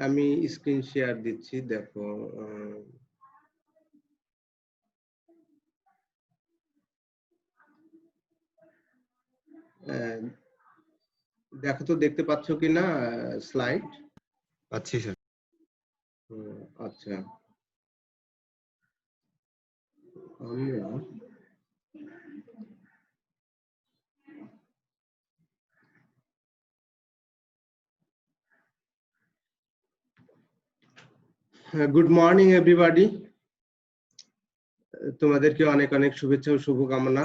আমি screen share দিচ্ছি, দেখো। দেখো তো দেখতে পাচ্ছ কিনা স্লাইড? পাচ্ছি স্যার। আচ্ছা, আমরা গুড মর্নিং এভরিবডি। তোমাদেরকে অনেক অনেক শুভেচ্ছা ও শুভকামনা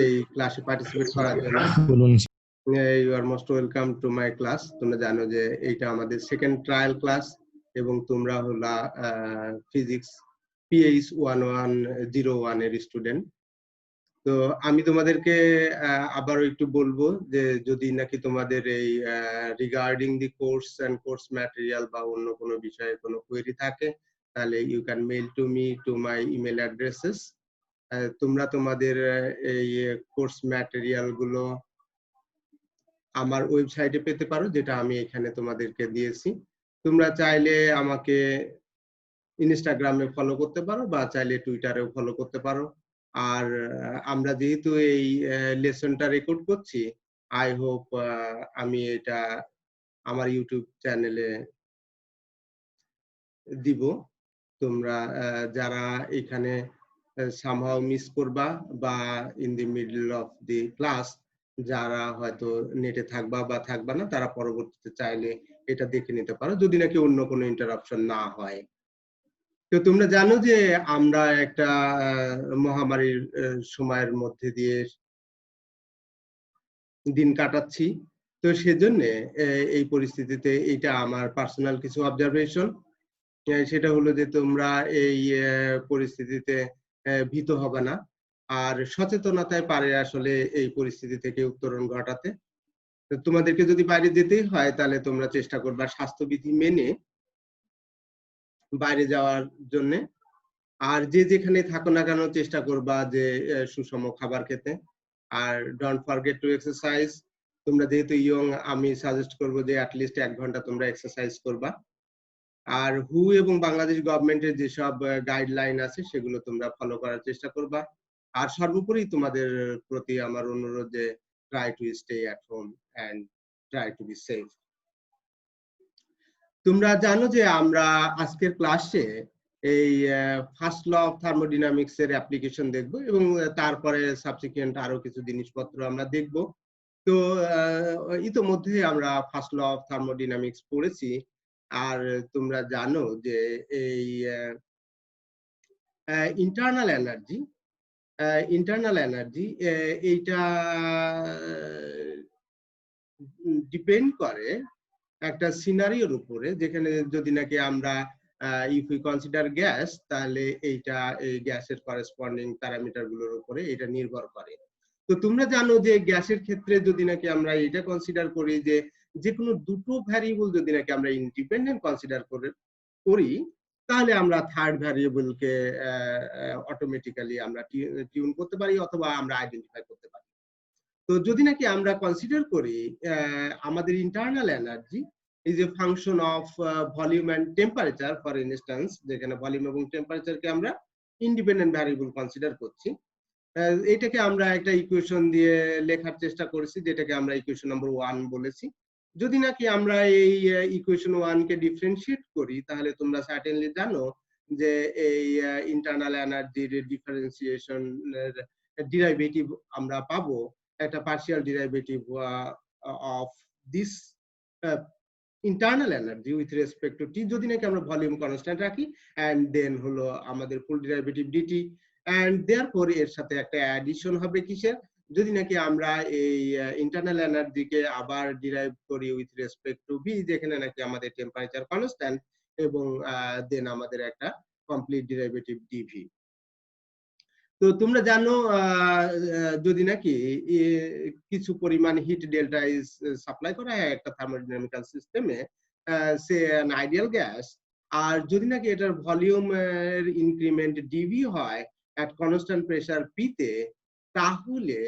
এই ক্লাসে পার্টিসিপেট করার জন্য। You are most welcome to my class. তোমরা জানো যে এইটা আমাদের সেকেন্ড ট্রায়াল ক্লাস এবং তোমরা হলা ফিজিক্স PH 1101 এর স্টুডেন্ট। তো আমি তোমাদেরকে আবারও একটু বলবো যে যদি নাকি তোমাদের এই regarding the course and course material বা অন্য কোনো বিষয়ে কোনো কোয়েরি থাকে, তাহলে you can mail to me to my email addresses. তোমরা তোমাদের এই কোর্স ম্যাটেরিয়াল গুলো আমার ওয়েবসাইটে পেতে পারো, যেটা আমি এখানে তোমাদেরকে দিয়েছি। তোমরা চাইলে আমাকে ইনস্টাগ্রামে ফলো করতে পারো বা চাইলে টুইটারেও ফলো করতে পারো। আর আমরা যেহেতু এই লেসনটা রেকর্ড করছি, আই হোপ আমি এটা আমার ইউটিউব চ্যানেলে দিব। তোমরা যারা এখানে সামহাও মিস করবা বা in the middle of the class যারা হয়তো নেটে থাকবা বা থাকবা না, তারা পরবর্তীতে চাইলে এটা দেখে নিতে পারো যদি নাকি অন্য কোনো ইন্টারাপশন না হয়। তো তোমরা জানো যে আমরা একটা মহামারীর সময়ের মধ্যে দিয়ে দিন কাটাচ্ছি। তো সেজন্য এই পরিস্থিতিতে এটা আমার পার্সোনাল কিছু অবজারভেশন। সেটা হলো যে তোমরা এই পরিস্থিতিতে ভীত হবে না, আর সচেতনতায় পারে আসলে এই পরিস্থিতি থেকে উত্তরণ ঘটাতে। তো তোমাদেরকে যদি বাইরে যেতেই হয় তাহলে তোমরা চেষ্টা করবা স্বাস্থ্যবিধি মেনে বাইরে যাওয়ার জন্য। আর যে যেখানে থাকো না কেন চেষ্টা করবা যে সুষম খাবার খেতে। আর ডোন্ট ফরগেট টু এক্সারসাইজ। তোমরা যেহেতু ইয়ং, আমি সাজেস্ট করবো যে অ্যাটলিস্ট 1 ঘন্টা তোমরা এক্সারসাইজ করবা। আর হু এবং বাংলাদেশ গভর্নমেন্টের যেসব গাইডলাইন আছে সেগুলো তোমরা ফলো করার চেষ্টা করবা। আর সর্বোপরি তোমাদের প্রতি আমার অনুরোধ যে try to stay at home and try to be safe. তোমরা জানো যে আমরা আজকের ক্লাসে এই ফার্স্ট ল অফ থার্মোডাইনামিক্স এর অ্যাপ্লিকেশন দেখব এবং তারপরে সাবসিকুয়েন্ট আরো কিছু জিনিসপত্র আমরা দেখব। তো ইতোমধ্যে আমরা ফার্স্ট ল অফ থার্মোডাইনামিক্স পড়েছি। আর তোমরা জানো যে এই ইন্টারনাল এনার্জি এইটা ডিপেন্ড করে একটা সিনারিওর উপরে, যেখানে যদি নাকি আমরা ইফ উই কনসিডার গ্যাস, তাহলে এইটা এই গ্যাসের করেসপন্ডিং প্যারামিটার গুলোর উপরে এটা নির্ভর করে। তো তোমরা জানো যে গ্যাসের ক্ষেত্রে যদি নাকি আমরা এটা কনসিডার করি যে যে কোনো দুটো ভ্যারিয়েবল যদি নাকি আমরা ইন্ডিপেন্ডেন্ট কনসিডার করি, তাহলে আমরা থার্ড ভ্যারিয়েবলকে অটোমেটিক্যালি আমরা টিউন করতে পারি অথবা আমরা আইডেন্টিফাই করতে পারি। তো যদি নাকি আমরা কনসিডার করি আমাদের internal energy is a function of volume and temperature, for instance যেখানে ভলিউম এবং টেম্পারেচারকে আমরা ইন্ডিপেন্ডেন্ট ভ্যারিয়েবল কনসিডার করছি, এটাকে আমরা একটা ইকুয়েশন দিয়ে লেখার চেষ্টা করেছি, যেটাকে আমরা ইকুয়েশন নম্বর 1 বলেছি। যদি নাকি আমরা এই ইকুয়েশন 1 কে ডিফারেন্সিয়েট করি, তাহলে তোমরা সার্টেনলি জানো যে এই ইন্টারনাল এনার্জির ডিফারেন্সিয়েশন ডেরিভেটিভ আমরা পাবো একটা partial derivative of this internal energy with respect to T, যদি নাকি আমরা ভলিউম কনস্ট্যান্ট রাখি, এন্ড দেন হলো আমাদের full derivative DT, and therefore এর সাথে একটা অ্যাডিশন হবে কিসের, যদি নাকি আমরা এই ইন্টারনাল এনার্জিকে আবার ডিরাইভ করি উইথ রেসপেক্ট টু ভি, যেখানে নাকি আমাদের টেম্পারেচার কনস্ট্যান্ট, এবং দেন আমাদের একটা কমপ্লিট ডেরিভেটিভ ডিভি। তো তোমরা জানো যদি নাকি কিছু পরিমাণ হিট ডেল্টা ইজ সাপ্লাই করা হয় একটা থার্মোডাইনামিক্যাল সিস্টেমে, সে অ্যান আইডিয়াল গ্যাস, আর যদি নাকি এটার ভলিউম এর ইনক্রিমেন্ট ডিভি হয় এট কনস্ট্যান্ট প্রেসার পি তে, তাহলে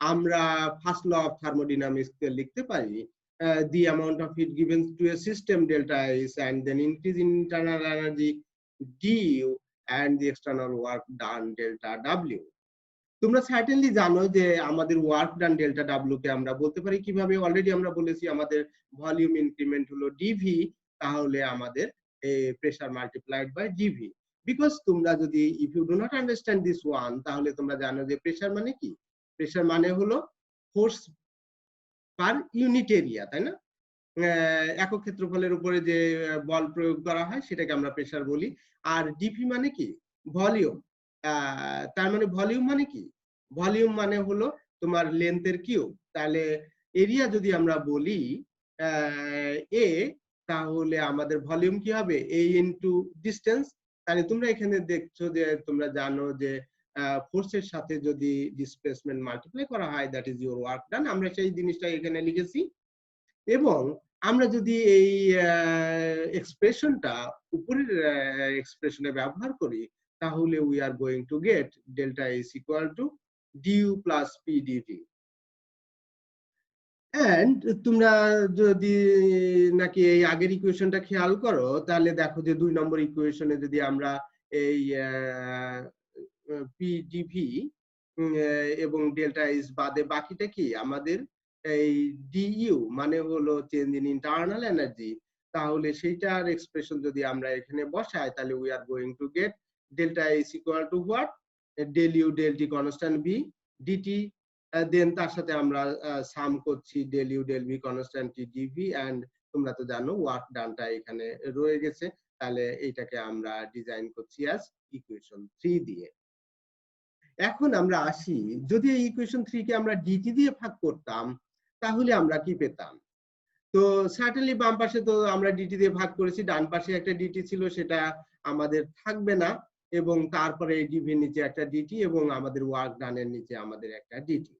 আমরা ফার্স্ট ল অফ থার্মোডাইনামিক্স লিখতে পারি the amount of heat given to a system delta S, and then increase in internal energy du, and the external work done delta W. তোমরা certainly জানো যে আমাদের work done delta W কে আমরা বলতে পারি কিভাবে। অলরেডি আমরা বলেছি আমাদের ভলিউম ইনক্রিমেন্ট হলো ডিভি, তাহলে আমাদের pressure multiplied by dV. Because তোমরা যদি if you do not understand this one, তাহলে তোমরা জানো যে প্রেসার মানে কি? প্রেসার মানে হলো ফোর্স পার ইউনিট এরিয়া, তাই না? একক ক্ষেত্রফলের উপরে যে বল প্রয়োগ করা হয় সেটাকে আমরা প্রেসার বলি। আর ডিভি মানে কি? ভলিউম। তার মানে ভলিউম মানে কি? ভলিউম মানে হলো তোমার লেন্থের কিউব। তাহলে এরিয়া যদি আমরা বলি এ, তাহলে আমাদের ভলিউম কি হবে? এ ইনটু ডিসটেন্স। তাহলে তোমরা এখানে দেখছো যে তোমরা জানো যে ফোর্সের সাথে যদি ডিসপ্লেসমেন্ট মাল্টিপ্লাই করা হয়, that is your work done. আমরা সেই জিনিসটা এখানে লিখেছি। এবং আমরা যদি এই এক্সপ্রেশনটা উপরের এক্সপ্রেশনে ব্যবহার করি, তাহলে we are going to get delta is equal to dU plus P dT. And তোমরা যদি নাকি এই আগের ইকুয়েশনটা খেয়াল করো, তাহলে দেখো যে 2 নম্বর ইকুয়েশনে যদি আমরা এই পি ডিভি এবং ডেল্টা ইজ বাদে বাকিটা কি আমাদের এই ডিইউ মানে হলো চেঞ্জ ইন ইন্টারনাল এনার্জি, তাহলে সেইটার এক্সপ্রেশন যদি আমরা এখানে বসাই, তাহলে we are going to get delta is equal to what? Del U del T constant V DT, then তার সাথে আমরা সাম করছি del U del V constant T DV, and তোমরা তো জানো ওয়ার্ক ডানটা এখানে রয়ে গেছে। তাহলে এইটাকে আমরা ডিজাইন করছি অ্যাজ ইকুয়েশন 3 দিয়ে। এখন আমরা আসি, যদি এই ইকুয়েশন 3 কে আমরা ডিটি দিয়ে ভাগ করতাম, তাহলে আমরা কি পেতাম? তো সার্টেনলি বাম পাশে তো আমরা ডিটি দিয়ে ভাগ করেছি, ডান পাশে একটা ডিটি ছিল, সেটা আমাদের থাকবে না, এবং তারপরে এই ডিভির নিচে একটা ডিটি এবং আমাদের ওয়ার্ক ডানের নিচে আমাদের একটা ডিটি।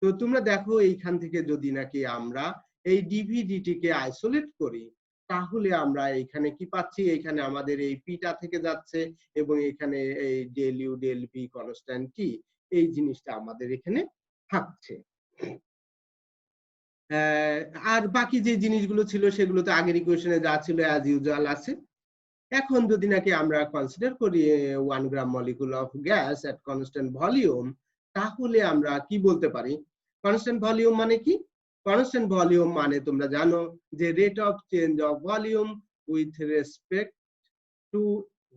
তো তোমরা দেখো এইখান থেকে যদি নাকি আমরা এই ডিভি ডিটি কে আইসোলেট করি, তাহলে আমরা এখানে কি পাচ্ছি? এখানে আমাদের এই পিটা থেকে যাচ্ছে এবং এখানে এই del U del V constant T, এই জিনিসটা আমাদের এখানে থাকছে। আর বাকি যে জিনিসগুলো ছিল সেগুলো তো আগের ইকুয়েশনে যা ছিল অ্যাজ ইউজুয়াল আছে। এখন যদি নাকি আমরা কনসিডার করি 1 gram molecule of gas at constant volume, তাহলে আমরা কি বলতে পারি? কনস্ট্যান্ট ভলিউম মানে কি? কনস্ট্যান্ট ভলিউম মানে তোমরা জানো যে rate of change of volume with respect two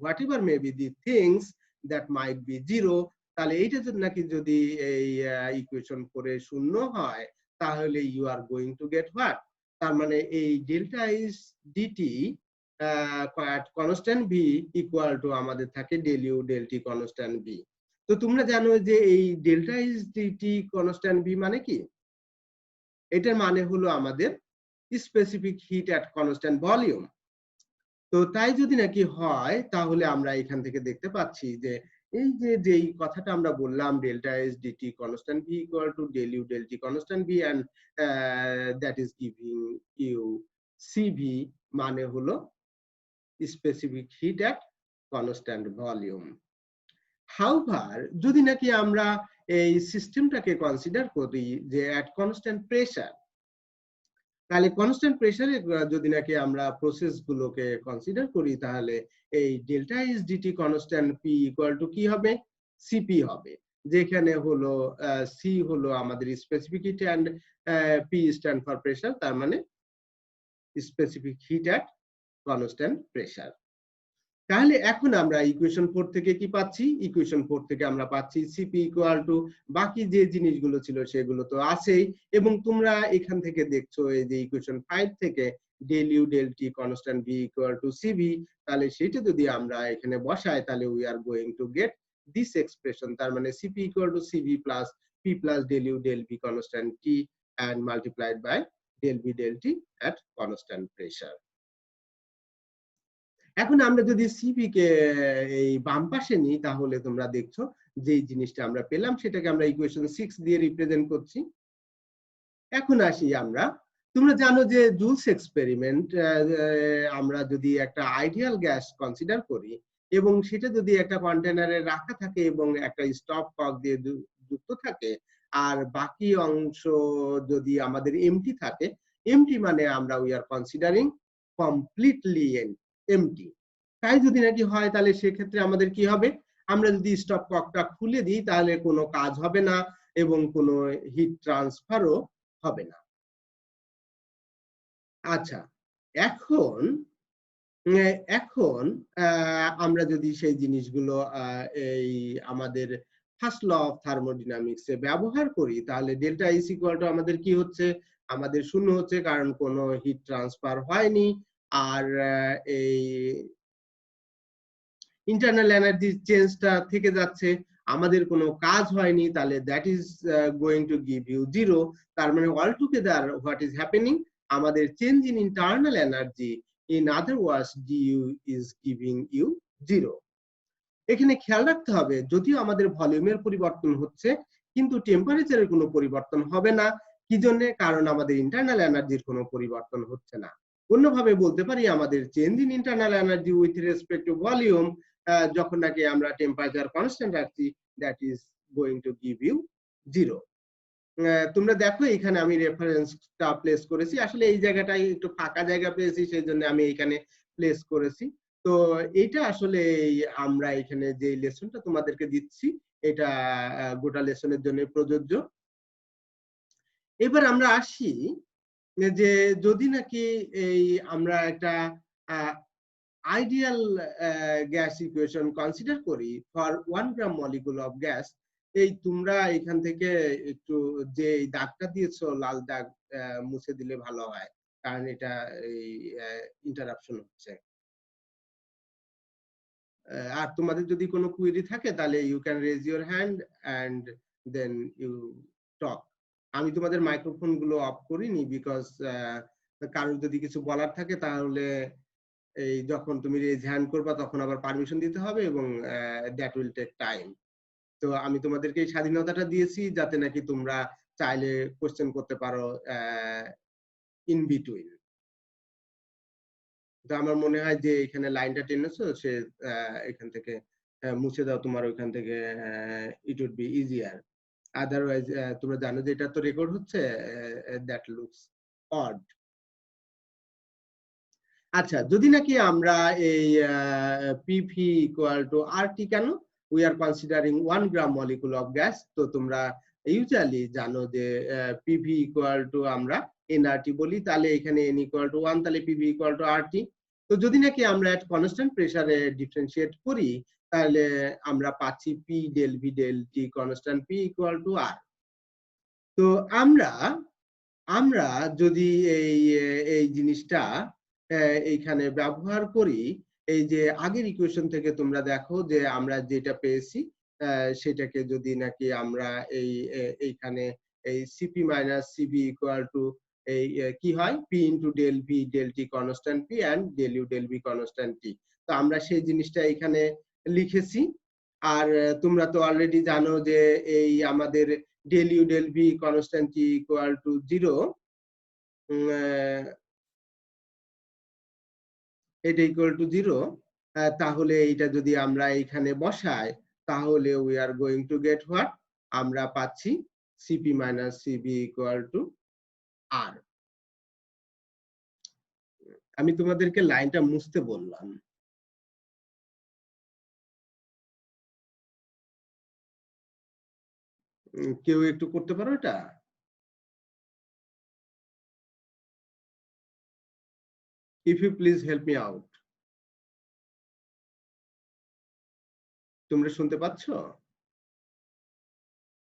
what ever may be the things that might be zero. তাহলে এইটা নাকি যদি এই ইকুয়েশন করে শূন্য হয়, তাহলে you are going to get what? তার মানে এই delta is dT constant V equal to আমাদের থাকে del U del T constant V. তো তোমরা জানো যে এই delta is dT constant V মানে কি? এটার মানে হলো আমাদের specific heat at constant volume. তো তাই যদি নাকি হয়, তাহলে আমরা এখান থেকে দেখতে পাচ্ছি যে এই যে যেই কথাটা আমরা বললাম delta is dT constant V equal to del U del T constant V, and that is giving you CV মানে হলো specific heat at constant volume. However যদি নাকি আমরা এই সিস্টেমটাকে কনসিডার করি যে অ্যাট কনস্ট্যান্ট প্রেসার, তাহলে কনস্ট্যান্ট প্রেসারে যদি নাকি আমরা প্রসেস গুলোকে কনসিডার করি, তাহলে এই delta is dT constant P equal to কি হবে? সিপি হবে, যেখানে হলো সি হলো আমাদের specific heat and P stand for pressure, তার মানে specific heat at constant pressure. তাহলে এখন আমরা ইকুয়েশন 4 থেকে কি পাচ্ছি? ইকুয়েশন 4 থেকে আমরা পাচ্ছি সিপি ইকুয়াল টু বাকি যে জিনিসগুলো ছিল সেগুলো তো আছেই, এবং তোমরা এখান থেকে দেখছো এই যে ইকুয়েশন 5 থেকে del U del T constant V equal to CV, তাহলে সেটা যদি আমরা এখানে বসাই, তাহলে we are going to get this expression. তার মানে CP equal to CV plus P plus del U del V constant T and multiplied by del V del T at constant pressure. এখন আমরা যদি সিপি কে এই বাম পাশে নিই, তাহলে তোমরা দেখছো যে জিনিসটা আমরা পেলাম সেটাকে আমরা ইকুয়েশন 6 দিয়ে রিপ্রেজেন্ট করছি। এখন আসি আমরা, তোমরা জানো যে জুলস এক্সপেরিমেন্ট, আমরা যদি একটা আইডিয়াল গ্যাস কনসিডার করি এবং সেটা যদি একটা কন্টেনারে রাখা থাকে এবং একটা স্টপ কক দিয়ে যুক্ত থাকে, আর বাকি অংশ যদি আমাদের এমটি থাকে, এমটি মানে আমরা we are considering completely empty. তাই যদি নাকি হয় তাহলে সেক্ষেত্রে আমাদের কি হবে, আমরা যদি স্টপ ককটা খুলে দিই তাহলে কোনো কাজ হবে না এবং কোনো হিট ট্রান্সফারও হবে না। আচ্ছা, এখন এখন আমরা যদি সেই জিনিসগুলো এই আমাদের ফার্স্ট ল অফ থার্মোডিনামিক্সে ব্যবহার করি তাহলে ডেল্টা ইজ ইকুয়াল টু আমাদের কি হচ্ছে, আমাদের শূন্য হচ্ছে কারণ কোনো হিট ট্রান্সফার হয়নি। আর এই ইন্টারনাল এনার্জি চেঞ্জটা থেকে যাচ্ছে, আমাদের কোনো কাজ হয়নি, তাহলে that is going to give you zero. তার মানে all together what is happening, আমাদের change in internal energy in other words D U is giving you zero. এখানে খেয়াল রাখতে হবে যদিও আমাদের ভলিউমের পরিবর্তন হচ্ছে কিন্তু টেম্পারেচারের কোনো পরিবর্তন হবে না। কি জন্য? কারণ আমাদের ইন্টারনাল এনার্জির কোনো পরিবর্তন হচ্ছে না। অন্যভাবে বলতে পারি আমাদের change in internal energy with respect to volume, যখন নাকি আমরা টেম্পারেচার কনস্ট্যান্ট রাখছি, that is going to give you zero. তোমরা দেখো এখানে আমি রেফারেন্সটা প্লেস করেছি, আসলে এই জায়গাটায় একটু ফাঁকা জায়গা পেয়েছি সেই জন্য আমি এখানে প্লেস করেছি। তো এটা আসলে আমরা এখানে যে লেসনটা তোমাদেরকে দিচ্ছি এটা গোটা লেসনের জন্য প্রযোজ্য। এবার আমরা আসি যে যদি নাকি এই আমরা একটা আইডিয়াল গ্যাস ইকুয়েশন কনসিডার করি for 1 gram molecule of gas. এই তোমরা এখান থেকে একটু যে দাগটা দিয়েছো লাল দাগ মুছে দিলে ভালো হয়, কারণ এটা এই ইন্টারাপশন হচ্ছে। আর তোমাদের যদি কোনো কুয়েরি থাকে তাহলে you can raise your hand and then you talk. আমি তোমাদের মাইক্রোফোন গুলো অফ করিনি বিকজ কারোর যদি কিছু বলার থাকে তাহলে এই যখন তুমি রেজ হ্যান্ড করবা তখন আবার পারমিশন দিতে হবে এবং দ্যাট উইল টেক টাইম। তো আমি তোমাদেরকে এই স্বাধীনতাটা দিয়েছি যাতে নাকি তোমরা চাইলে কোশ্চেন করতে পারো ইন বিটুইন। তো আমার মনে হয় যে এখানে লাইনটা টেনেছো সে এখান থেকে মুছে দাও, তোমার ওইখান থেকে it would be easier. Otherwise তোমরা জানো যে এটা তো রেকর্ড হচ্ছে, দ্যাট লুকস অড। আচ্ছা, যদি নাকি আমরা এই পিভি ইকুয়াল টু আরটি, কেন we are considering 1 gram molecule of gas, তো তোমরা ইউজুয়ালি জানো যে পিভি ইকুয়াল টু আমরা এনআরটি বলি, তাহলে এখানে এন ইকুয়াল টু 1, তাহলে পিভি ইকুয়াল টু আরটি। তো যদি নাকি আমরা এট কনস্ট্যান্ট প্রেসারে ডিফারেন্সিয়েট করি তাহলে আমরা পাচ্ছি P del V del T constant P equal to R. তো আমরা আমরা যদি এই জিনিসটা এইখানে ব্যবহার করি, এই যে আগের ইকুয়েশন থেকে তোমরা দেখো যে আমরা যেটা পেয়েছি সেটাকে যদি নাকি আমরা এইখানে এই CP minus CV equal to এই কি হয়, P into del V del T constant P and del U del V constant T. তো আমরা সেই জিনিসটা এখানে লিখেছি। আর তোমরা তো অলরেডি জানো যে এই আমাদের del u del v constant t equal to 0, এটা ইকুয়াল টু 0, তাহলে এটা যদি আমরা এখানে বসাই তাহলে we are going to get what, আমরা পাচ্ছি CP minus CV equal to R. আমি তোমাদেরকে লাইনটা মুছতে বললাম। কেউ একটু করতে পারো এটা? If you please help me out. তোমরা শুনতে পাচ্ছ?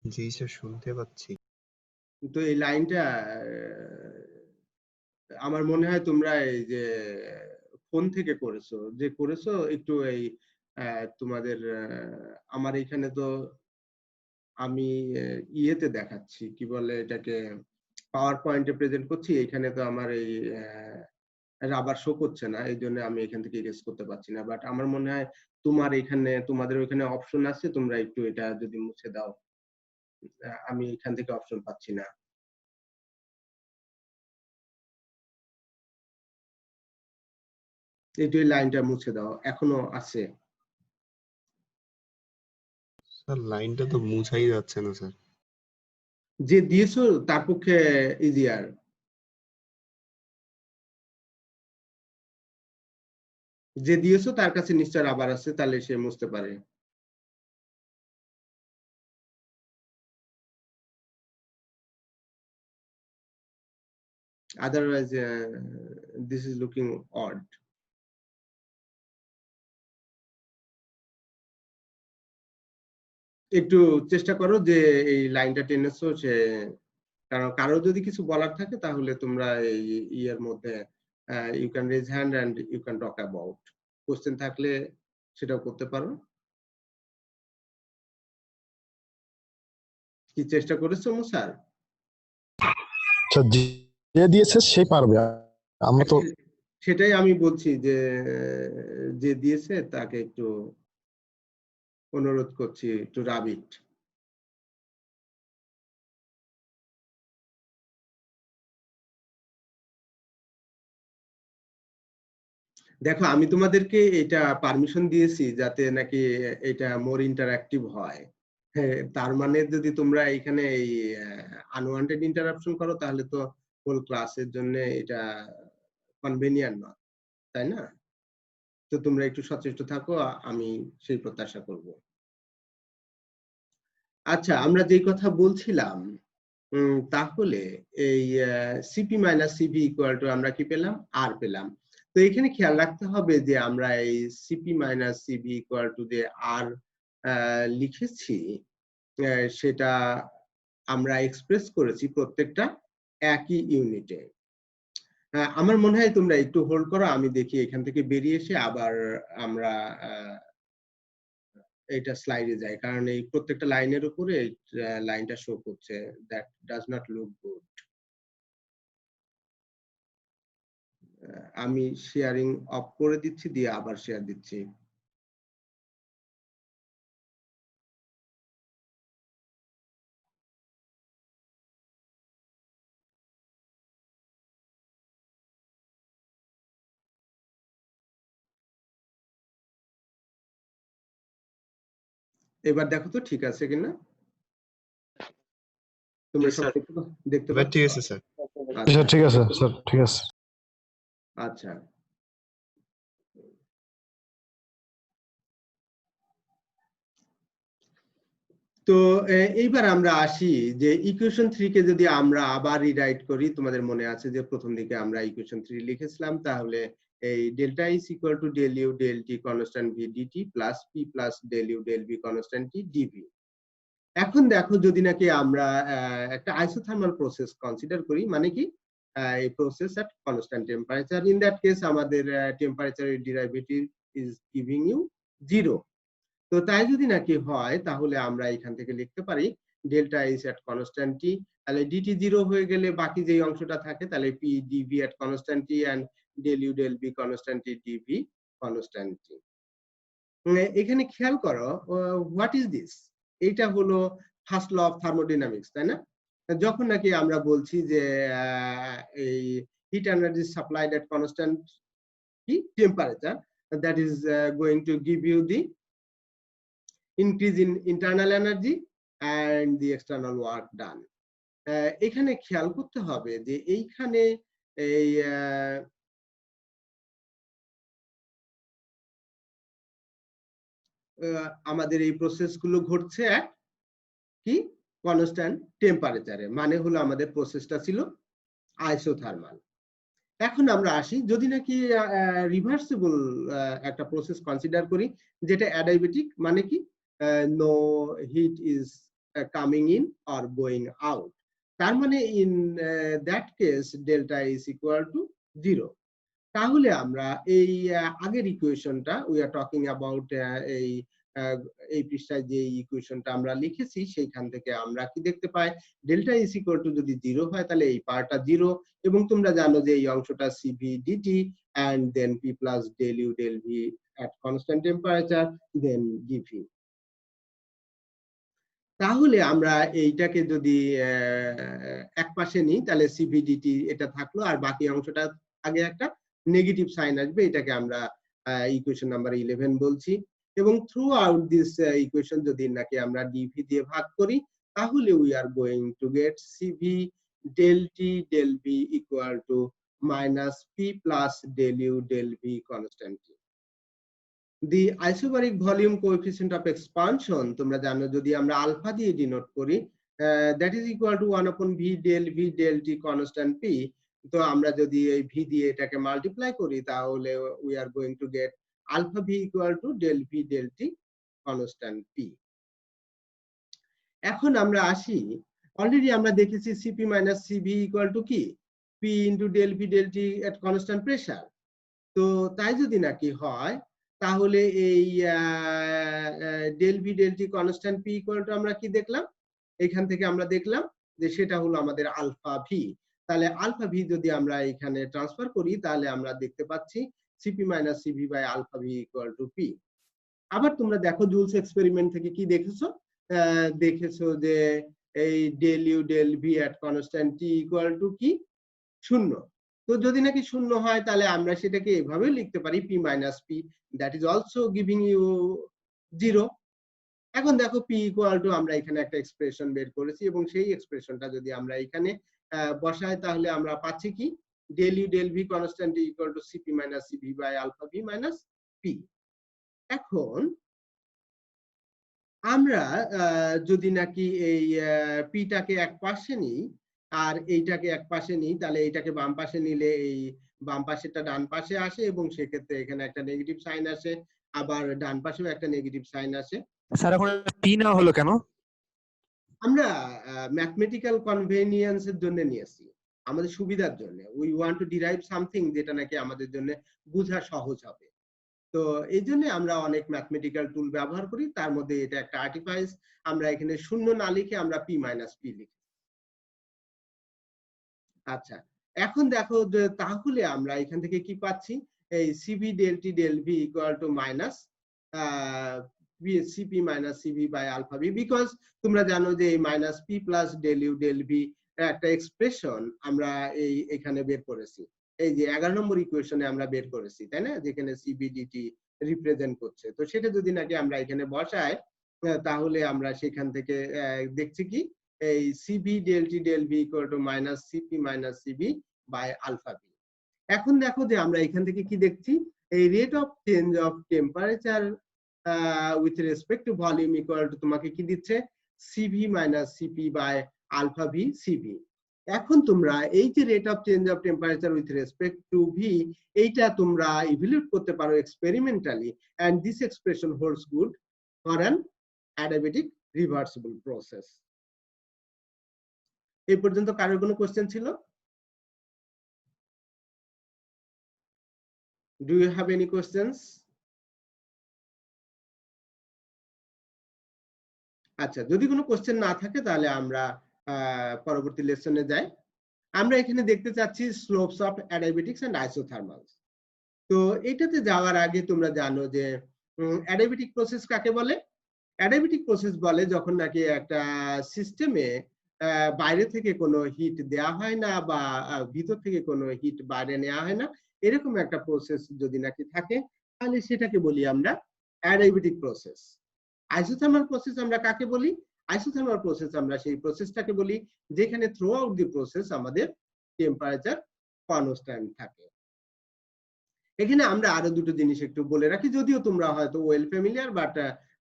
জি স্যার, শুনতে পাচ্ছি। তো এই লাইনটা আমার মনে হয় তোমরা এই যে ফোন থেকে করেছো, যে করেছো একটু এই তোমাদের আমার এখানে তো আমি ইয়েতে দেখাচ্ছি, কি বলে এটাকে, পাওয়ার পয়েন্টে প্রেজেন্ট করছি, এখানে তো আমার এই রাবার শো করছে না, এই জন্য আমি এখান থেকে ইরেজ করতে পারছি না। বাট আমার মনে হয় তোমার এখানে, তোমাদের ওইখানে অপশন আছে, তোমরা একটু এটা যদি মুছে দাও। আমি এখান থেকে অপশন পাচ্ছি না। এই লাইনটা মুছে দাও, এখনো আছে। স্যার লাইনটা তো মুছাই যাচ্ছে না স্যার। যে দিয়েছো তার পক্ষে ইজিয়ার। যে দিয়েছো তার কাছে নিশ্চয় রাবার আছে, তাহলে সে মুছতে পারে। Otherwise, this is looking odd. একটু চেষ্টা করো যে এই লাইনটা টেনেছো, সে কারণ কারো যদি কিছু বলার থাকে তাহলে তোমরা এই ইয়ের মধ্যে you can raise hand and you can talk about. Question থাকলে সেটাও করতে পারো। কি চেষ্টা করেছো মুসার? আচ্ছা, যে দিয়েছে সে পারবে, আমরা তো সেটাই আমি বলছি যে দিয়েছে তাকে একটু অনুরোধ করছি টু রাব ইট। দেখো আমি তোমাদেরকে এটা পারমিশন দিয়েছি যাতে নাকি এটা মোর ইন্টারঅ্যাক্টিভ হয়। হ্যাঁ, তার মানে যদি তোমরা এখানে এই আনওয়ান্টেড ইন্টারাপশন করো তাহলে তো হোল ক্লাসের জন্য এটা কনভেনিয়েন্ট নয়, তাই না? তো তোমরা একটু সচেষ্ট থাকো, আমি সেই প্রত্যাশা করব। আচ্ছা, আমরা যেই কথা বলছিলাম, তাহলে এই CP minus CV equal to আমরা কি পেলাম? আর পেলাম। তো এখানে খেয়াল রাখতে হবে যে আমরা এই CP minus CV equal to যে আর লিখেছি, সেটা আমরা এক্সপ্রেস করেছি প্রত্যেকটা একই ইউনিটে। আমার মনে হয় তোমরা একটু হোল্ড করো, আমি দেখি এখান থেকে বেরিয়ে এসে আবার আমরা এটা স্লাইডে যাই, কারণ এই প্রত্যেকটা লাইনের উপরে লাইনটা শো করছে, that does not look good. আমি শেয়ারিং অফ করে দিচ্ছি, দিয়ে আবার শেয়ার দিচ্ছি। এবার দেখো তো ঠিক আছে কিনা, তোমরা সব দেখতে এবার পাচ্ছ? ঠিক আছে স্যার। আচ্ছা, ঠিক আছে স্যার, ঠিক আছে। আচ্ছা, তো এইবার আমরা আসি যে ইকুয়েশন 3 কে যদি আমরা আবার রিরাইট করি, তোমাদের মনে আছে যে প্রথম দিকে আমরা ইকুয়েশন 3 লিখেছিলাম, তাহলে এই delta is equal to del U del T constant V dT plus P plus del U del V constant T dV. এখন দেখো যদি নাকি আমরা একটা আইসোথার্মাল প্রসেস কনসিডার করি, মানে কি এই process at constant temperature, in that case আমাদের টেম্পারেচারের ডেরিভেটিভ ইজ গিভিং ইউ 0। তো তাই যদি নাকি হয় তাহলে আমরা এখান থেকে লিখতে পারি ডেল্টা ইজ এট কনস্ট্যান্ট টি, তাহলে ডিটি 0 হয়ে গেলে বাকি যে অংশটা থাকে তাহলে P DV at constant T and del U del V constant T DV constant T. এখানে খেয়াল করো, হোয়াট ইজ দিস? এটা হলো ফার্স্ট ল অফ থার্মোডাইনামিক্স, তাই না? যখন নাকি আমরা বলছি যে এই hit energy supplied at constant temperature, that is going to give you the increase in internal energy and the external work done. এখানে খেয়াল করতে হবে যে এইখানে এই আমাদের এই প্রসেসগুলো ঘটছে এক কি কনস্ট্যান্ট টেম্পারেচারে, মানে হলো আমাদের প্রসেসটা ছিল আইসোথার্মাল। এখন আমরা আসি যদি নাকি রিভার্সিবল একটা প্রসেস কনসিডার করি, যেটা অ্যাডাইবেটিক, মানে কি no heat is coming in or going out, তার মানে in that case delta is equal to 0। তাহলে আমরা এই আগের ইকুয়েশনটা উই আর টকিং অ্যাবাউট এই পৃষ্ঠায় যে ইকুয়েশনটা আমরা লিখেছি সেইখান থেকে আমরা কি দেখতে পাই, ডেল্টা ইজ ইকুয়াল টু যদি 0 হয় তাহলে এই পার্টটা 0, এবং তোমরা জানো যে এই অংশটা CV dT and then P plus del U del V at constant temperature then dV. তাহলে আমরা এইটাকে যদি এক পাশে নিই তাহলে সিভিডিটি এটা থাকলো, আর বাকি অংশটা আগে একটা নেগেটিভ সাইন আসবে, এটাকে আমরা ইকুয়েশন নাম্বার 11 বলছি। এবং থ্রু আউট দিস ইকুয়েশন যদি নাকি আমরা ডিভি দিয়ে ভাগ করি তাহলে we are going to get CV del T del V equal to minus P plus del U del V constant T. The isobaric volume coefficient of expansion তোমরা জানো যদি আমরা আলফা দিয়ে ডিনোট করি that is equal to 1/v del t constant p। তো আমরা যদি এই v দিয়ে এটাকে মাল্টিপ্লাই করি তাহলে we are going to get alpha v equal to del v del t constant p। এখন আমরা আসি, অলরেডি আমরা দেখেছি cp minus cv equal to কি p into del v del t at constant pressure. তো তাই যদি নাকি হয় তাহলে এই del v del t constant p equal to আমরা কি দেখলাম, এখান থেকে আমরা দেখলাম যে সেটা হলো আমাদের আলফা ভি। তাহলে আলফা ভি যদি আমরা এখানে ট্রান্সফার করি তাহলে আমরা দেখতে পাচ্ছি CP minus CV by alpha V equal to P. আবার তোমরা দেখো জুলস এক্সপেরিমেন্ট থেকে কি দেখেছো, দেখেছো যে এই del U del V at constant T equal to কি 0। তো যদি নাকি 0 হয় তাহলে আমরা সেটাকে এভাবেও লিখতে পারি P minus P, that is also giving you 0। এখন দেখো পি ইকুয়াল টু আমরা এখানে একটা এক্সপ্রেশন বের করেছি এবং সেই এক্সপ্রেশনটা যদি আমরা এখানে বসাই তাহলে আমরা পাচ্ছি কি del U del V constant equal to CP minus CV by alpha V minus P. এখন আমরা যদি নাকি এই পিটাকে এক পাশে নিই আর এইটাকে এক পাশে নিই তাহলে এইটাকে বাম পাশে নিলে এই বাম পাশেটা ডান পাশে আসে এবং সেক্ষেত্রে এখানে একটা নেগেটিভ সাইন আসে, আবার ডান পাশেও একটা নেগেটিভ সাইন আসে। স্যার এখন পি না হলো কেন? আমরা ম্যাথমেটিক্যাল কনভেনিয়েন্সের জন্য নিয়েছি, আমাদের সুবিধার জন্য। We want two derive something যেটা নাকি আমাদের জন্য বোঝা সহজ হবে। তো এই জন্য আমরা অনেক ম্যাথমেটিক্যাল টুল ব্যবহার করি, তার মধ্যে এটা একটা আর্টিফাইস। আমরা এখানে শূন্য না লিখে আমরা পি মাইনাস পি লিখি। আচ্ছা, এখন দেখো যে তাহলে আমরা এখান থেকে কি পাচ্ছি, এই CV del T del V equal to minus CP minus CV by alpha V, because তোমরা জানো যে এই minus P plus del U del V একটা এক্সপ্রেশন আমরা এই এখানে বের করেছি, এই যে 11 নম্বর ইকুয়েশনে আমরা বের করেছি, তাই না, যেখানে সিবিডিটি রিপ্রেজেন্ট করছে। তো সেটা যদি নাকি আমরা এখানে বসাই তাহলে আমরা সেখান থেকে দেখছি কি এই CV del T del V equal to minus CP minus CV by alpha V. এখন দেখো যে আমরা এখান থেকে কি দেখছি, এই rate of change of temperature with respect to volume equal to তোমাকে কি দিচ্ছে CV minus CP by alpha V CV. এখন তোমরা এই যে rate of change of temperature with respect to V এইটা তোমরা ইভ্যালুয়েট করতে পারো experimentally, and this expression holds good for an adiabatic reversible process. এই পর্যন্ত কারোর কোনো কোশ্চেন ছিল? Do you have any questions? আচ্ছা, যদি কোনো কোশ্চেন না থাকে তাহলে আমরা পরবর্তী লেসনে যাই। আমরা এখানে দেখতে চাচ্ছি স্লোপস অফ অ্যাডিয়াবেটিক্স এন্ড আইসোথার্মালস। তো এটাতে যাওয়ার আগে তোমরা জানো যে অ্যাডিয়াবেটিক প্রসেস কাকে বলে? অ্যাডিয়াবেটিক প্রসেস বলে যখন নাকি একটা সিস্টেমে বাইরে থেকে কোনো হিট দেয়া হয় না বা ভিতর থেকে কোনো হিট বাইরে নেওয়া হয় না, এরকম একটা প্রসেস যদি নাকি থাকে তাহলে সেটাকে বলি আমরা অ্যাডিয়াবেটিক প্রসেস। আইসোথার্মাল প্রসেস আমরা কাকে বলি? আইসোথার্মাল প্রসেস আমরা সেই প্রসেসটাকে বলি যেখানে থ্রু আউট দি প্রসেস আমাদের টেম্পারেচার কনস্ট্যান্ট থাকে। এখানে আমরা আরো দুটো জিনিস একটু বলে রাখি, যদিও তোমরা হয়তো ওয়েল ফ্যামিলিয়ার, বাট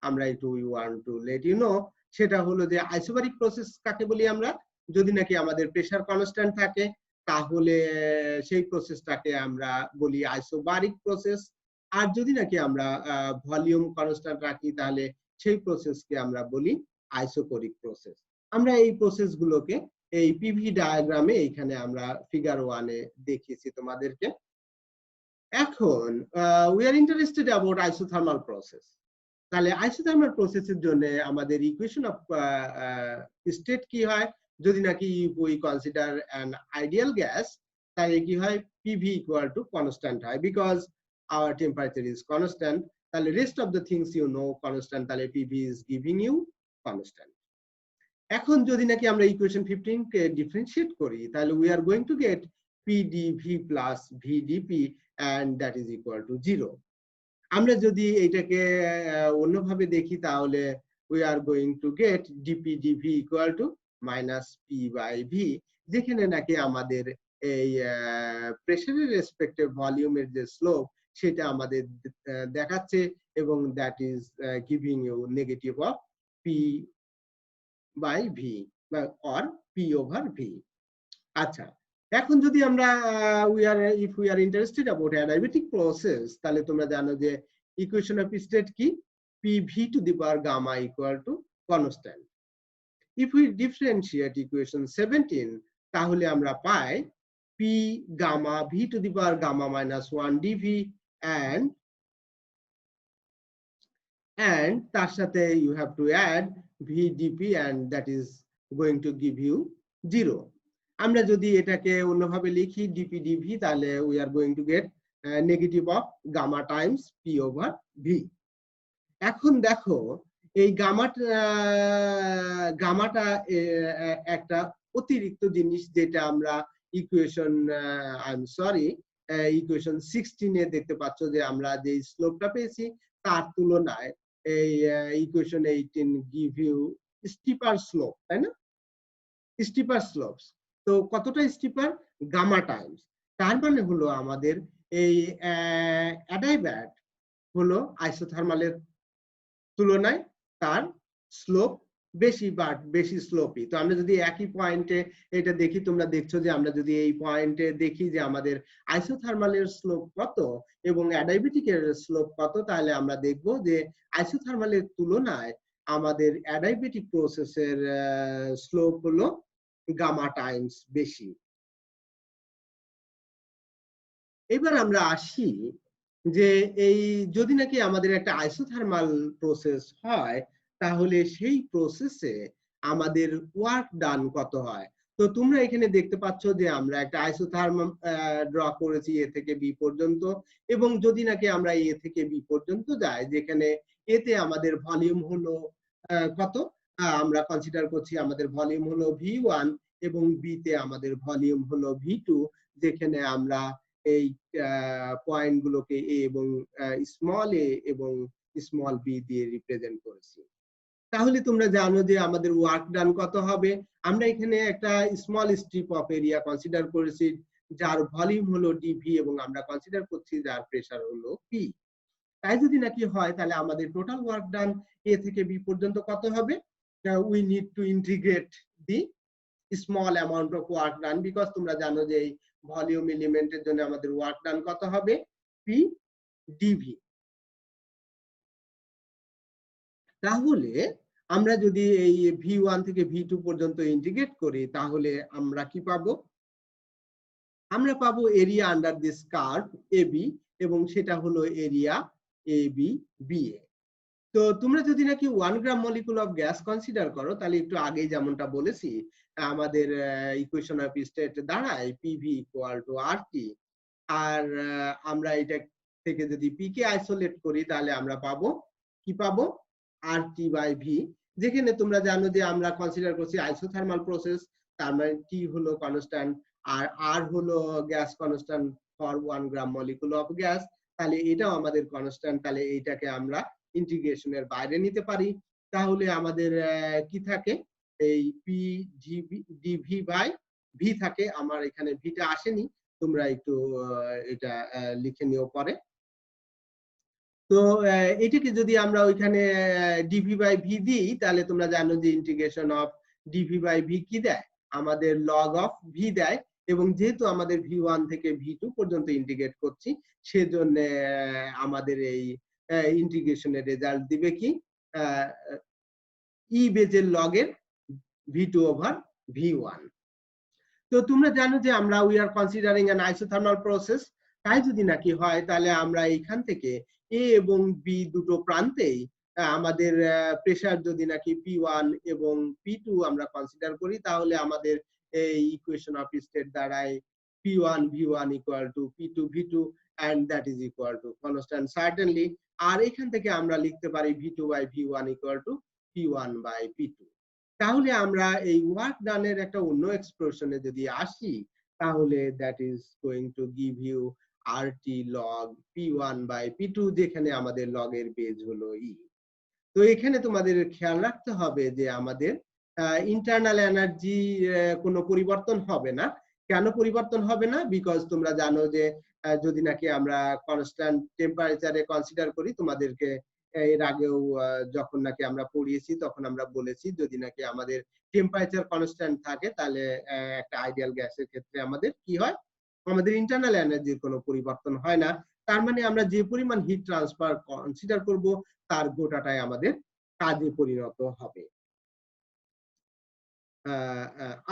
আমরা একটু we want to let you know. সেটা হলো যে আইসোবারিক প্রসেস কাকে বলি আমরা, যদি নাকি আমাদের প্রেসার কনস্ট্যান্ট থাকে তাহলে সেই প্রসেসটাকে আমরা বলি আইসোবারিক প্রসেস। আর যদি নাকি আমরা ভলিউম কনস্ট্যান্ট রাখি তাহলে সেই প্রসেসকে আমরা বলি আইসোকোরিক প্রসেস। আমরা এই প্রসেসগুলোকে এই পিভি ডায়াগ্রামে এখানে আমরা ফিগার 1 এ দেখিয়েছি তোমাদেরকে। এখন we are interested about isothermal process. তাহলে আইসোথার্মাল প্রসেসের জন্য আমাদের ইকুয়েশন অফ স্টেট কি হয়, যদি নাকি we consider an ideal gas তাহলে কি হয় পিভি ইকুয়াল টু কনস্ট্যান্ট হয়, because our temperature is constant. তাহলে rest of the things you know constant, তাহলে PV is giving you constant. এখন যদি নাকি আমরা ইকুয়েশন 15 কে ডিফারেন্সিয়েট করি তাহলে we are going to gate PdV plus VdP and that is equal to 0. আমরা যদি এটাকে অন্যভাবে দেখি তাহলে we are going to get dPdV equal to minus P by V, যেখানে নাকি আমাদের এই প্রেসারের রেসপেক্টে ভলিউমের যে স্লোপ সেটা আমাদের দেখাচ্ছে এবং that is giving you negative of P by V or P over V. আচ্ছা, এখন যদি আমরা if we are interested about adiabatic process, তাহলে তোমরা জানো যে ইকুয়েশন অফ স্টেট কি, P V to the power gamma equal to constant. If we differentiate equation 17, তাহলে আমরা পাই P gamma V to the power gamma minus 1 DV and তার সাথে you have to add VDP and that is going to give you 0. আমরা যদি এটাকে অন্যভাবে লিখি dP/dV, তাহলে we are going to get negative of gamma times P over V. এখন দেখো এই গামাটা একটা অতিরিক্ত জিনিস, যেটা আমরা ইকুয়েশন ইকুয়েশন 16 এ দেখতে পাচ্ছ যে আমরা যে স্লোপটা পেয়েছি তার তুলনায় এই equation 18 give you steeper slope, তাই না? Steeper slopes. তো কতটা স্টিপার? Gamma Times. তার মানে হলো আমাদের এই অ্যাডাইব্যাট হলো আইসোথার্মালের তুলনায় তার স্লোপ বেশি, বাট বেশি স্লোপই। তো আমরা যদি একই পয়েন্টে এটা দেখি, তোমরা দেখছো যে আমরা যদি এই পয়েন্টে দেখি যে আমাদের আইসোথার্মালের স্লোপ কত এবং অ্যাডাইবেটিকের স্লোপ কত, তাহলে আমরা দেখব যে আইসোথার্মালের তুলনায় আমাদের অ্যাডাইবেটিক প্রসেসের স্লোপ হলো গামা টাইমস বেশি। এবার আমরা আসি যে এই যদি নাকি আমাদের একটা আইসোথার্মাল প্রসেস হয়, তাহলে সেই প্রসেসে আমাদের ওয়ার্ক ডান কত হয়। তো তোমরা এখানে দেখতে পাচ্ছ যে আমরা একটা আইসোথার্মাল ড্র করেছি এ থেকে বি পর্যন্ত, এবং যদি নাকি আমরা এ থেকে বি পর্যন্ত যাই, যেখানে এতে আমাদের ভলিউম হলো কত, আমরা কনসিডার করছি আমাদের ভলিউম হলো V1 এবং বি তে আমাদের ভলিউম হলো V2, যেখানে আমরা এই পয়েন্ট গুলোকে এ এবং স্মল এ এবং স্মল বি দিয়ে রিপ্রেজেন্ট করেছি। তাহলে তোমরা জানো যে আমাদের ওয়ার্ক ডান কত হবে। আমরা এখানে একটা small strip of area consider করেছি যার ভলিউম হলো ডিভি এবং আমরা কনসিডার করছি যার প্রেসার হলো পি। তাই যদি নাকি হয়, তাহলে আমাদের টোটাল ওয়ার্ক ডান এ থেকে বি পর্যন্ত কত হবে? We need to integrate the small amount of work done, because তোমরা জানো যে এই ভলিউম এলিমেন্টের জন্য আমাদের ওয়ার্ক ডান কত হবে? P dV. তাহলে আমরা যদি এই V1 থেকে V2 পর্যন্ত ইন্টিগ্রেট করি, তাহলে আমরা কি পাবো? আমরা পাবো area under this curve AB, এবং সেটা হলো এরিয়া এবি বিএ। তো তোমরা যদি নাকি 1 gram molecule of gas consider করো, তাহলে একটু আগে যেমনটা বলেছি আমাদের ইকুয়েশন অফ স্টেট দাঁড়ায় পিভি ইকুয়াল টু আরটি, আর আমরা এটা থেকে যদি পি কে আইসোলেট করি, তাহলে আমরা পাবো কি পাবো? আরটি বাই ভি, যেখানে তোমরা জানো যে আমরা কনসিডার করছি আইসোথার্মাল প্রসেস, তার মানে টি হলো কনস্ট্যান্ট আর আর হলো gas constant for 1 gram molecule of gas. তাহলে এটাও আমাদের কনস্ট্যান্ট, তাহলে এইটাকে আমরা ইন্টিগ্রেশনের বাইরে নিতে পারি। তাহলে আমাদের কি থাকে? এই পি ডিভি বাই ভি থাকে। আমার এখানে ভিটা আসেনি, তোমরা একটু এটা লিখে নিও পরে। তো এটাকে যদি আমরা ওইখানে ডিভি বাই ভি দিই, তাহলে তোমরা জানো যে integration of dV by V কি দেয়? আমাদের লগ অফ ভি দেয়, এবং যেহেতু আমাদের V1 থেকে V2 পর্যন্ত ইন্টিগ্রেট করছি, সেজন্য আমাদের এই ইন্টিগ্রেশনের রেজাল্ট দিবে কি? ই বেজের লগের V2 ওভার V1। তো তোমরা জানো যে আমরা we are considering an isothermal process. তাই যদি নাকি হয়, তাহলে আমরা এখান থেকে এ এবং বি দুটো প্রান্তেই আমাদের প্রেসার যদি নাকি P1 এবং P2 আমরা কনসিডার করি, তাহলে আমাদের এই ইকুয়েশন অফ স্টেট দাঁড়ায় P1 V1 equal to P2 V2 and that is equal to constant certainly। আর এখান থেকে আমরা লিখতে পারি V2 by V1 equal to P1 by P2। তাহলে আমরা এই ওয়ার্ক ডানের একটা অন্য এক্সপ্রেশনে যদি আসি, তাহলে that is going to give you RT log P1 by P2, যেখানে আমাদের লগের বেজ হলো ই। তো এখানে তোমাদের খেয়াল রাখতে হবে যে আমাদের ইন্টারনাল এনার্জি কোনো পরিবর্তন হবে না, কেন পরিবর্তন হবে না? বিকজ তোমরা জানো যে যদি নাকি আমরা কনস্ট্যান্ট টেম্পারেচারে কনসিডার করি, তোমাদেরকে এর আগেও যখন নাকি আমরা পড়িয়েছি তখন আমরা বলেছি যদি নাকি আমাদের টেম্পারেচার কনস্ট্যান্ট থাকে তাহলে একটা আইডিয়াল গ্যাসের ক্ষেত্রে আমাদের কি হয়, আমাদের ইন্টারনাল এনার্জির কোনো পরিবর্তন হয় না। তার মানে আমরা যে পরিমাণ হিট ট্রান্সফার কনসিডার করব তার গোটাটাই আমাদের কাজে পরিণত হবে।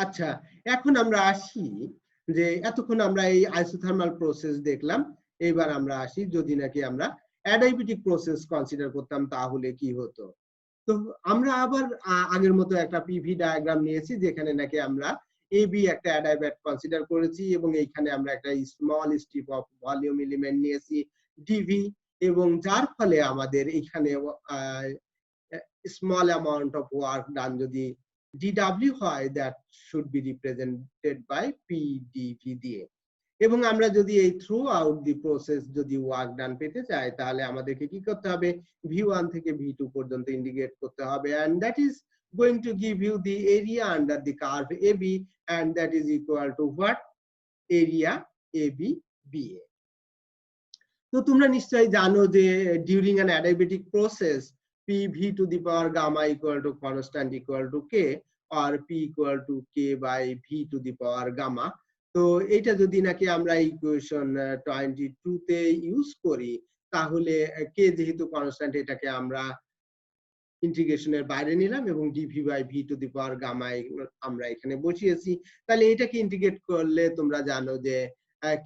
আচ্ছা, এখন আমরা আসি যে এতক্ষণ আমরা এই আইসোথার্মাল প্রসেস দেখলাম, এবার আমরা আসি যদি নাকি আমরা অ্যাডাইবেটিক প্রসেস কনসিডার করতাম তাহলে কি হতো। তো আমরা আবার আগের মতো একটা পিভি ডায়াগ্রাম নিয়েছি যেখানে নাকি আমরা এবি একটা অ্যাডাইবেট কনসিডার করেছি এবং এইখানে আমরা একটা small strip of volume element নিয়েছি ডিভি, এবং যার ফলে আমাদের এখানে small amount of work done যদি ডিডব্লিউ হয়, that should B represented by PDV দিয়ে। এবং আমরা যদি এই থ্রু আউট দি প্রসেস যদি ওয়ার্ক ডান পেতে চাই তাহলে আমাদেরকে কি করতে হবে, V1 থেকে V2 পর্যন্ত ইন্ডিকেট করতে হবে, and that is going to give you the area under the curve AB, and that is equal to what? Area AB BA. তো তোমরা নিশ্চয়ই জানো যে during an adiabatic process PV to the power gamma equal to constant equal to K or P equal to K by V to the power gamma. তো এটা যদি নাকি আমরা ইকুয়েশন 22 তে ইউজ করি তাহলে K যেহেতু কনস্ট্যান্ট এটাকে আমরা ইন্টিগ্রেশনের বাইরে নিলাম এবং dV by V to the power gamma আমরা এখানে বসিয়েছি। তাহলে এটাকে ইন্টিগ্রেট করলে তোমরা জানো যে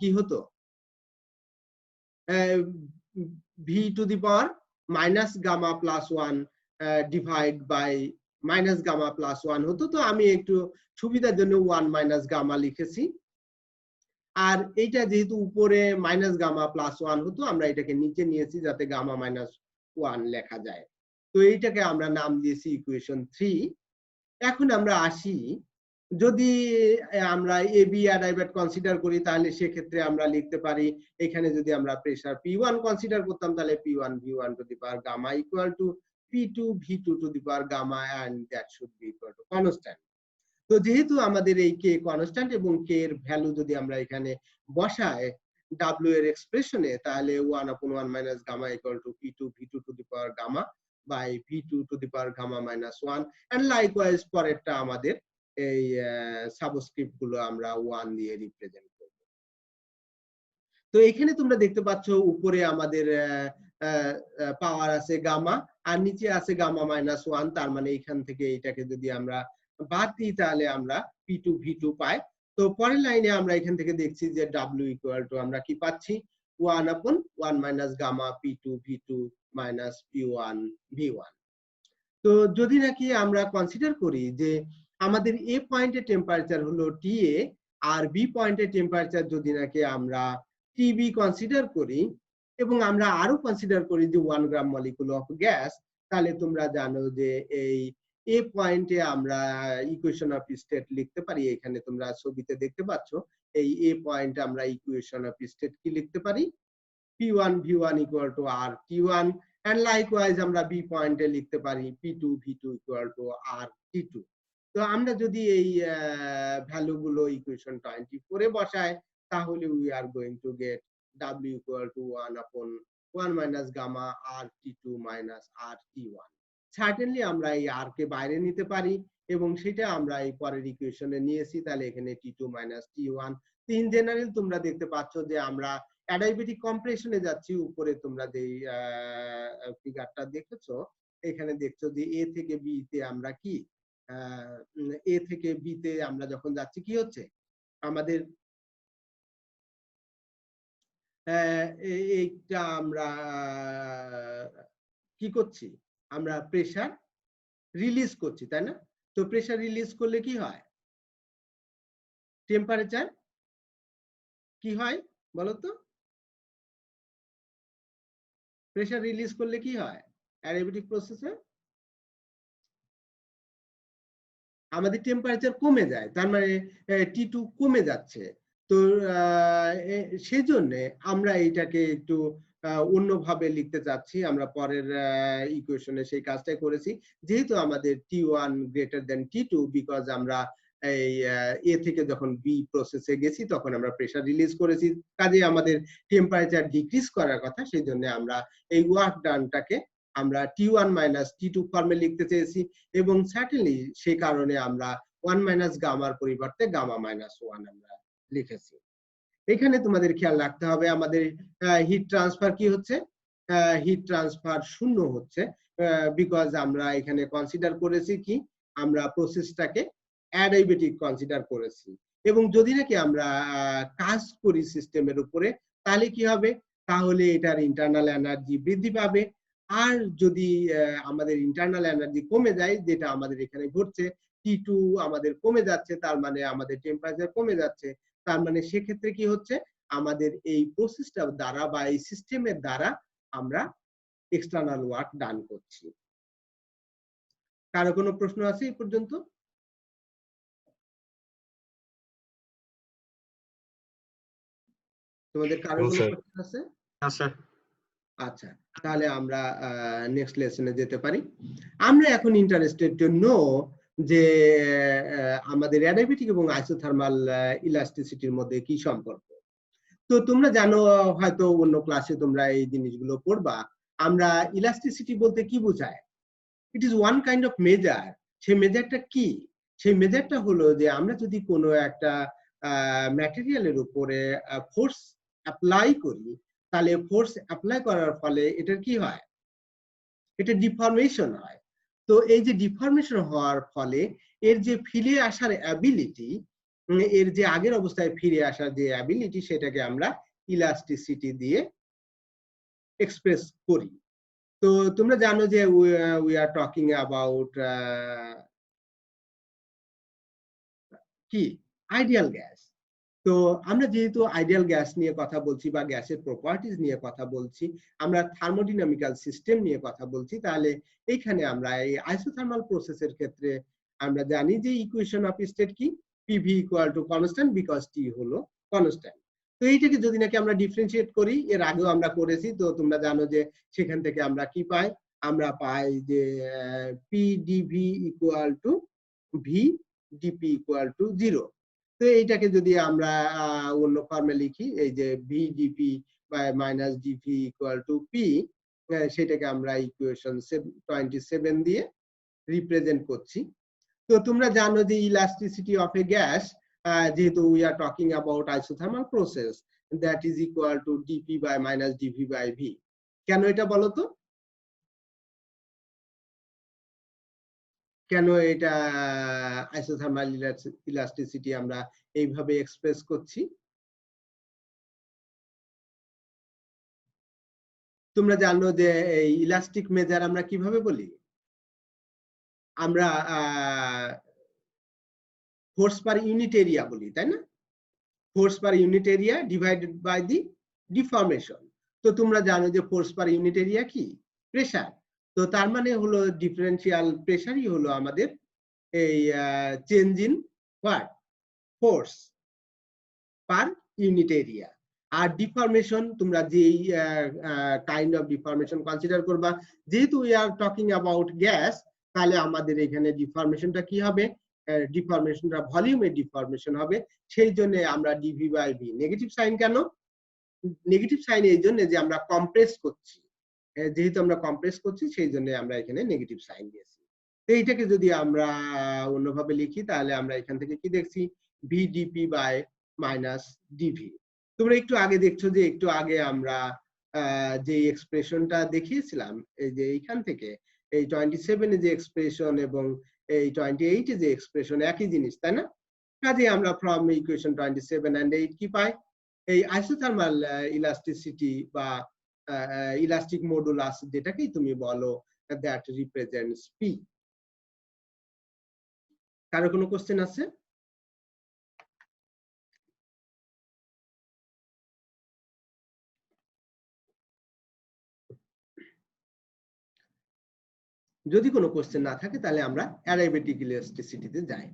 কি হতো, V to the power minus gamma plus 1 divide by minus gamma plus 1 হতো। তো আমি একটু সুবিধার জন্য 1 মাইনাস গামা লিখেছি, আর এইটা যেহেতু উপরে মাইনাস গামা প্লাস 1 হতো আমরা এটাকে নিচে নিয়েছি যাতে গামা মাইনাস 1 লেখা যায়। তো এইটাকে আমরা নাম দিয়েছি ইকুয়েশন 3। এখন আমরা আসি, যদি আমরা এবি অ্যাডাইবেট কনসিডার করি তাহলে সেক্ষেত্রে আমরা লিখতে পারি এখানে যদি আমরা প্রেসার P1 কনসিডার করতাম তাহলে P1 V1 to the power gamma equal to P2 V2 to the power gamma, and that should be equal to constant. তো যেহেতু আমাদের এই কে কনস্ট্যান্ট এবং কে এর ভ্যালু যদি আমরা এখানে বসাই W এর এক্সপ্রেশনে তাহলে 1/1 minus gamma equal to P2 V2 to the power gamma by V2 to the power gamma minus 1, and likewise পরেরটা আমাদের এই সাবস্ক্রিপ্ট গুলো আমরা 1 দিয়ে রিপ্রেজেন্ট করব। তো এখানে তোমরা দেখতে পাচ্ছ উপরে আমাদের পাওয়ার আছে গামা আর নিচে আছে গামা মাইনাস 1, তার মানে এখান থেকে এটাকে যদি আমরা বাদ দিই তাহলে আমরা P2 V2 পাই। তো পরের লাইনে আমরা এখান থেকে দেখছি যে W ইকুয়াল টু আমরা কি পাচ্ছি 1/1 minus gamma P2 V2 minus P1 V1। তো যদি নাকি আমরা কনসিডার করি যে আমাদের এ পয়েন্টের টেম্পারেচার হলো TA আর বি পয়েন্টের টেম্পারেচার যদি নাকি আমরা TB কনসিডার করি এবং আমরা আরো কনসিডার করি যে 1 গ্রাম মলিকুল অফ গ্যাস, তাহলে তোমরা জানো যে এই এ পয়েন্টে আমরা ইকুয়েশন অফ স্টেট লিখতে পারি। এখানে তোমরা ছবিতে দেখতে পাচ্ছ এই এ পয়েন্টে আমরা ইকুয়েশন অফ স্টেট কি লিখতে পারি, P1 V1 equal to RT1, and likewise আমরা বি পয়েন্টে লিখতে পারি P2 V2 equal to RT2। তো আমরা যদি এই ভ্যালু গুলো ইকুয়েশন 24 এ বসাই তাহলে we are going to get W equal to 1/1 minus gamma RT2 minus RT1। Certainly আমরা এই আর কে বাইরে নিতে পারি এবং সেটা আমরা এই পরের ইকুয়েশনে নিয়েছি, তাহলে এখানে T2 minus T1। তো ইন জেনারেল তোমরা দেখতে পাচ্ছ যে আমরা অ্যাডাইবেটিক কম্প্রেশনে যাচ্ছি। উপরে তোমরা যে ফিগারটা দেখেছো এখানে দেখছো যে এ থেকে বি তে আমরা কি এ থেকে বি তে আমরা যখন যাচ্ছি কি হচ্ছে আমাদের এইটা আমরা কি করছি, আমরা প্রেসার রিলিজ করছি, তাই না? তো প্রেসার রিলিজ করলে কি হয়, টেম্পারেচার কি হয় বলো তো? প্রেসার রিলিজ করলে কি হয় অ্যাডাইবেটিক প্রসেসে? আমাদের টেম্পারেচার কমে যায়, তার মানে T2 কমে যাচ্ছে। তো সেজন্য আমরা এইটাকে একটু অন্যভাবে লিখতে চাচ্ছি। আমরা পরের ইকুয়েশনে সেই কাজটাই করেছি, যেহেতু আমাদের T1 greater than T2 because আমরা এই এ থেকে যখন বি প্রসেসে গেছি তখন আমরা প্রেসার রিলিজ করেছি, কাজে আমাদের টেম্পারেচার ডিক্রিজ করার কথা, সেই জন্য আমরা এই ওয়ার্ক ডানটাকে আমরা T1 মাইনাস T2 ফর্মে লিখতে চেয়েছি, এবং সার্টেনলি সেই কারণে আমরা 1 মাইনাস গামার পরিবর্তে গামা মাইনাস 1 আমরা লিখেছি। এখানে তোমাদের খেয়াল রাখতে হবে আমাদের হিট ট্রান্সফার কি হচ্ছে, হিট ট্রান্সফার 0 হচ্ছে, বিকজ আমরা এখানে কনসিডার করেছি কি, আমরা প্রসেসটাকে অ্যাডিয়াবেটিক কনসিডার করেছি, এবং যদি নাকি আমরা কাজ করি সিস্টেমের উপরে তাহলে কি হবে, তাহলে এটার ইন্টারনাল এনার্জি বৃদ্ধি পাবে। আর যদি আমাদের ইন্টারনাল এনার্জি কমে যায়, যেটা আমাদের এখানে ঘটছে, T2 আমাদের কমে যাচ্ছে, তার মানে আমাদের টেম্পারেচার কমে যাচ্ছে, তার মানে সেক্ষেত্রে কি হচ্ছে, আমাদের এই প্রসেসটা দ্বারা বা এই সিস্টেমের দ্বারা আমরা এক্সটার্নাল ওয়ার্ক ডান করছি। কারো কোনো প্রশ্ন আছে এই পর্যন্ত? তোমাদের কারো কোনো প্রশ্ন আছে? আচ্ছা, তাহলে আমরা নেক্সট লেসনে যেতে পারি। আমরা এখন ইন্টারেস্টেড টু নো যে আমাদের অ্যাডিয়াবেটিক এবং আইসোথার্মাল ইলাস্টিসিটির মধ্যে কি সম্পর্ক। তো তোমরা জানো, হয়তো অন্য ক্লাসে তোমরা এই জিনিসগুলো পড়বা, আমরা ইলাস্টিসিটি বলতে কি বোঝায়, it is one kind of measure. সেই মেজারটা কি, সেই মেজারটা হলো যে আমরা যদি কোনো একটা ম্যাটেরিয়ালের উপরে ফোর্স অ্যাপ্লাই করি, তাহলে ফোর্স অ্যাপ্লাই করার ফলে এটার কি হয়, এটা ডিফর্মেশন হয়। তো এই যে ডিফর্মেশন হওয়ার ফলে এর যে ফিরে আসার অ্যাবিলিটি, এর যে আগের অবস্থায় ফিরে আসার যে অ্যাবিলিটি, সেটাকে আমরা ইলাস্টিসিটি দিয়ে এক্সপ্রেস করি। তো তোমরা জানো যে উই আর টকিং অ্যাবাউট কি, আইডিয়াল গ্যাস। তো আমরা যেহেতু আইডিয়াল গ্যাস নিয়ে কথা বলছি বা গ্যাসের প্রপার্টিজ নিয়ে কথা বলছি, আমরা থার্মোডাইনামিক্যাল সিস্টেম নিয়ে কথা বলছি, তাহলে এইখানে আমরা এই আইসোথার্মাল প্রসেসের ক্ষেত্রে আমরা জানি যে ইকুয়েশন অফ স্টেট কি, PV equal to constant because T হলো কনস্ট্যান্ট। তো এইটাকে যদি নাকি আমরা ডিফারেন্সিয়েট করি, এর আগেও আমরা করেছি, তো তোমরা জানো যে সেখান থেকে আমরা কি পাই, আমরা পাই যে PdV equal to V dP equal to 0। তো এইটাকে যদি আমরা অন্য ফর্মে লিখি, এই যে VdP by minus dP equal to P, সেটাকে আমরা ইকুয়েশন 27 দিয়ে রিপ্রেজেন্ট করছি। তো তোমরা জানো যে ইলাস্টিসিটি অফ এ গ্যাস, যেহেতু we are talking about isothermal process, that is equal to dP by minus dV by V। কেন এটা বলো তো, কেন এটা আইসোথার্মাল ইলাস্টিসিটি আমরা এইভাবে এক্সপ্রেস করছি? তোমরা জানো যে এই ইলাস্টিক মেজার আমরা কিভাবে বলি, আমরা ফোর্স পার ইউনিট এরিয়া বলি, তাই না? Force per unit area divided by the deformation. তো তোমরা জানো যে ফোর্স পার ইউনিট এরিয়া কি, প্রেসার। তো তার মানে হলো ডিফারেন্সিয়াল প্রেসারই হলো আমাদের এই change in what, force per unit area. আর ডিফর্মেশন, তোমরা যেই কাইন্ড অফ ডিফর্মেশন কনসিডার করবা, যেহেতু we are talking about gas, তাহলে আমাদের এখানে ডিফর্মেশনটা কি হবে, ডিফর্মেশনটা ভলিউমের ডিফর্মেশন হবে, সেই জন্য আমরা dV by V. Negative sign কেন, নেগেটিভ সাইন এই জন্য যে আমরা কম্প্রেস করছি, যেহেতু আমরা কম্প্রেস করছি সেই জন্য আমরা এখানে নেগেটিভ সাইন দিয়েছি। তো এইটাকে যদি আমরা অন্যভাবে লিখি, তাহলে আমরা এখান থেকে কি দেখছি, ভিডিপি বাই মাইনাস ডিভি। তোমরা একটু আগে দেখছো যে একটু আগে আমরা যে এক্সপ্রেশনটা দেখিয়েছিলাম, এই যে এইখান থেকে এই 27 এ যে এক্সপ্রেশন এবং এই 28 এ যে এক্সপ্রেশন একই জিনিস, তাই না? কাজে আমরা ফ্রম ইকুয়েশন 27 and 8 কি পাই, এই আইসোথার্মাল ইলাস্টিসিটি বা ইলাস্টিক মডুলাস যেটাকেই তুমি বলো, দ্যাট রিপ্রেজেন্টস পি। কারো কোনো কোশ্চেন আছে? যদি কোনো কোশ্চেন না থাকে তাহলে আমরা অ্যাডিয়াবেটিক ইলাস্টিসিটিতে যাই।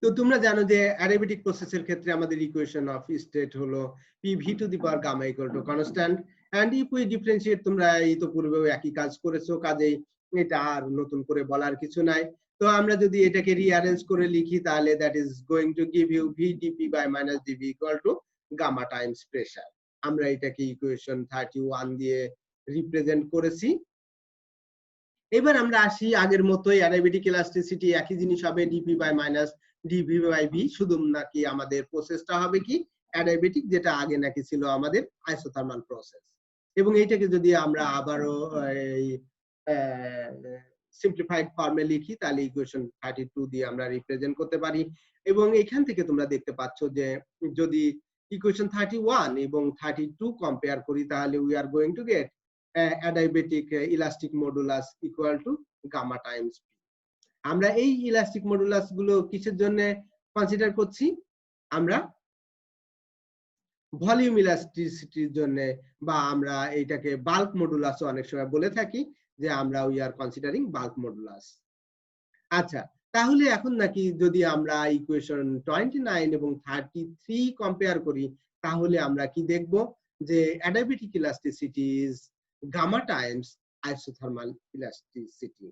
তো তোমরা জানো যে অ্যাডিয়াবেটিক প্রসেসের ক্ষেত্রে আমাদের ইকুয়েশন অফ স্টেট হলো PV to the power gamma equal to constant, and if we differentiate, তোমরা এই তো পূর্বেও একই কাজ করেছো, কাজেই এটা আর নতুন করে বলার কিছু নাই। তো আমরা যদি এটাকে রিঅ্যারেঞ্জ করে লিখি তাহলে that is going to give you VdP by minus dV equal to gamma times pressure. আমরা এটাকে ইকুয়েশন 31 দিয়ে রিপ্রেজেন্ট করেছি। এবার আমরা আসি আগের মতোই অ্যাডিয়াবেটিক ইলাস্টিসিটি একই জিনিস হবে dP by minus dV by V, শুধু নাকি আমাদের প্রসেসটা হবে কি অ্যাডিয়াবেটিক, যেটা আগে নাকি ছিল আমাদের আইসোথার্মাল প্রসেস। এবং এইটাকে যদি আমরা আবারও এই সিম্পলিফাইড ফর্মে লিখি তাহলে ইকুয়েশন 32 দিয়ে আমরা রিপ্রেজেন্ট করতে পারি। এবং এখান থেকে তোমরা দেখতে পাচ্ছ যে যদি ইকুয়েশন 31 এবং 32 কম্পেয়ার করি তাহলে we are going to get adiabatic elastic modulus equal to gamma times P. আমরা এই ইলাস্টিক মডুলাস গুলো কিসের জন্য কনসিডার করছি? আমরা ভলিউম ইলাস্টিসিটির জন্য, বা আমরা এইটাকে বাল্ক মডুলাসও অনেক সময় বলে থাকি, যে আমরা we are considering bulk modulus. আচ্ছা, তাহলে এখন নাকি যদি আমরা ইকুয়েশন 29 এবং 33 কম্পেয়ার করি তাহলে আমরা কি দেখব? যে adiabatic elasticity is gamma times isothermal elasticity.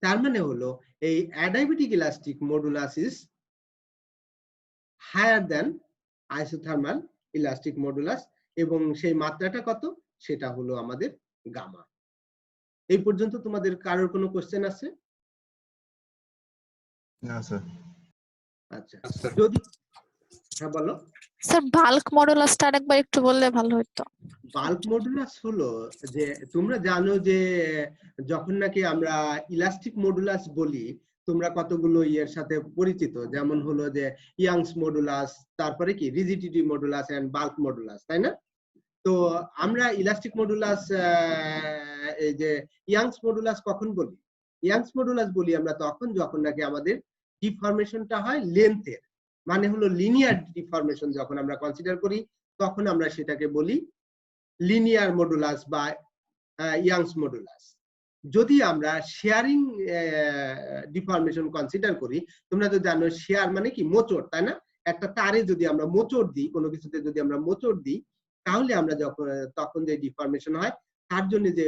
তার মানে হলো এই adiabatic elastic modulus is higher than isothermal elastic modulus, এবং সেই মাত্রাটা কত? সেটা হলো আমাদের গামা। এই পর্যন্ত তোমাদের কারোর কোনো কোশ্চেন আছে? না স্যার। আচ্ছা, যদি হ্যাঁ বলো। স্যার বাল্ক মডুলাসটা আরেকবার একটু বললে ভালো হতো। বাল্ক মডুলাস হলো যে তোমরা জানো যে যখন নাকি আমরা ইলাস্টিক মডুলাস বলি, তোমরা কতগুলো ইয়ের সাথে পরিচিত, যেমন হলো যে ইয়াংস মডুলাস, তারপরে কি rigidity modulus and bulk modulus, তাই না? তো আমরা ইলাস্টিক মডুলাস, এই যে ইয়াংস মডুলাস কখন বলি? ইয়াংস মডুলাস বলি আমরা তখন যখন নাকি আমাদের ডিফরমেশনটা হয় লেন্থের, মানে হলো লিনিয়ার ডিফরমেশন যখন আমরা কনসিডার করি তখন আমরা সেটাকে বলি লিনিয়ার মডুলাস বা ইয়াংস মডুলাস। যদি আমরা শেয়ারিং ডিফরমেশন কনসিডার করি, তোমরা তো জানো শেয়ার মানে কি মোচড়, তাই না? একটা তারে যদি আমরা মোচড় দিই, কোনো কিছুতে যদি আমরা মোচড় দিই, তাহলে আমরা তখন যে ডিফরমেশন হয় তার জন্য যে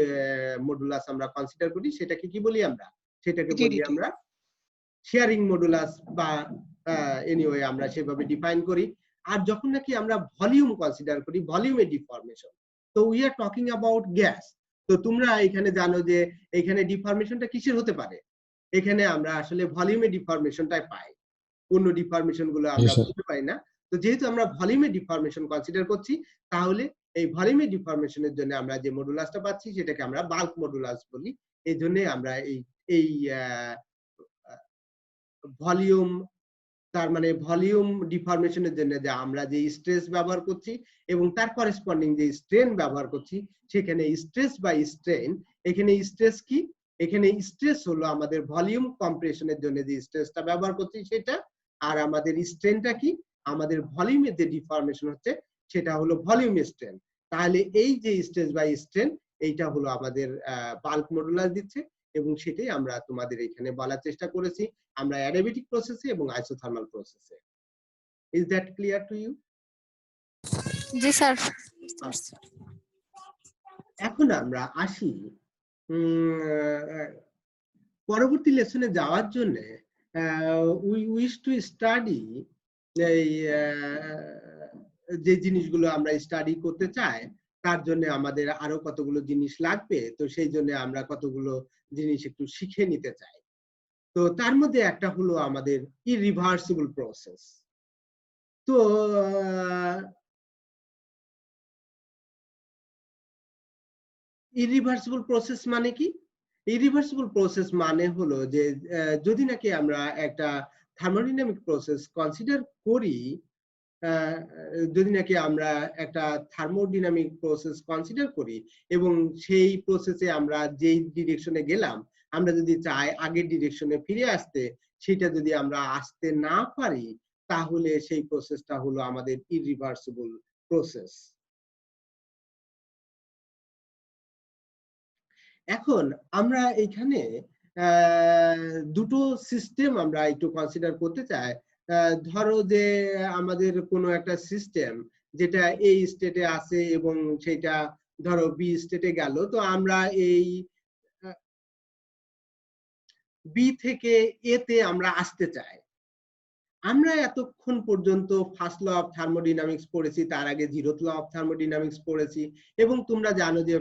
মডুলাস আমরা কনসিডার করি সেটাকে কি বলি? আমরা সেটাকে বলি আমরা শেয়ারিং মডুলাস, বা এনিওয়ে আমরা সেভাবে ডিফাইন করি। আর যখন নাকি আমরা ভলিউম কনসিডার করি, ভলিউমে ডিফরমেশন, তো we are talking about gas. তো তোমরা এখানে জানো যে এখানে ডিফরমেশনটা কিসের হতে পারে? এখানে আমরা আসলে ভলিউমে ডিফরমেশনটাই পাই, অন্য ডিফরমেশন গুলো আমরা বুঝতে পাই না। তো যেহেতু আমরা ভলিউমে ডিফরমেশন কনসিডার করছি, তাহলে এই ভলিউমে ডিফরমেশনের জন্য আমরা যে মডুলাসটা পাচ্ছি সেটাকে আমরা বাল্ক মডুলাস বলি। এই জন্য আমরা এই ভলিউম, তার মানে ভলিউম ডিফরমেশনের জন্য যে আমরা যে স্ট্রেস ব্যবহার করছি এবং তার করেসপন্ডিং যে স্ট্রেন ব্যবহার করছি, সেখানে স্ট্রেস বা স্ট্রেন, এখানে স্ট্রেস কি? এখানে স্ট্রেস হলো আমাদের ভলিউম কম্প্রেশনের জন্য যে স্ট্রেসটা ব্যবহার করছি সেটা, আর আমাদের স্ট্রেনটা কি? আমাদের ভলিউমের যে ডিফরমেশন হচ্ছে সেটা হলো ভলিউম স্ট্রেন। তাহলে এই যে স্ট্রেস বা স্ট্রেন, এইটা হলো আমাদের বাল্ক মডুলাস দিচ্ছে, এবং সেটাই আমরা তোমাদের এখানে বলার চেষ্টা করেছি আমরা অ্যাডিয়াবেটিক প্রসেসে এবং আইসোথার্মাল প্রসেসে। Is that clear to you? জি স্যার। এখন আমরা আসি পরবর্তী লেসনে যাওয়ার জন্য। উই উইশ টু স্টাডি এই যে জিনিসগুলো আমরা স্টাডি করতে চাই, তার জন্য আমাদের আরো কতগুলো জিনিস লাগবে, তো সেই জন্য আমরা কতগুলো জিনিস একটু শিখে নিতে চাই। তো তার মধ্যে একটা হলো আমাদের ইরিভার্সিবল প্রসেস। তো ইরিভার্সিবল প্রসেস মানে কি? ইরিভার্সিবল প্রসেস মানে হলো যে যদি নাকি আমরা একটা থার্মোডাইনামিক প্রসেস কনসিডার করি, যদি নাকি আমরা একটা থার্মোডাইনামিক প্রসেস কনসিডার করি এবং সেই প্রসেসে আমরা যেই ডিরেকশনে গেলাম, আমরা যদি চাই আগের ডিরেকশনে ফিরে আসতে, সেটা যদি আমরা আসতে না পারি, তাহলে সেই প্রসেসটা হলো আমাদের ইরিভার্সিবল প্রসেস। এখন আমরা এখানে দুটো সিস্টেম আমরা একটু কনসিডার করতে চাই। ধরো যে আমাদের কোনো একটা সিস্টেম যেটা এই স্টেটে আছে এবং সেটা ধরো বি স্টেটে গেল, তো আমরা এই বি থেকে এ তে আমরা আসতে চাই। আমরা এতক্ষণ পর্যন্ত ফার্স্ট ল অফ থার্মোডাইনামিক্স পড়েছি, তার আগে জিরোথ ল অফ থার্মোডাইনামিক্স পড়েছি, এবং তোমরা জানো যে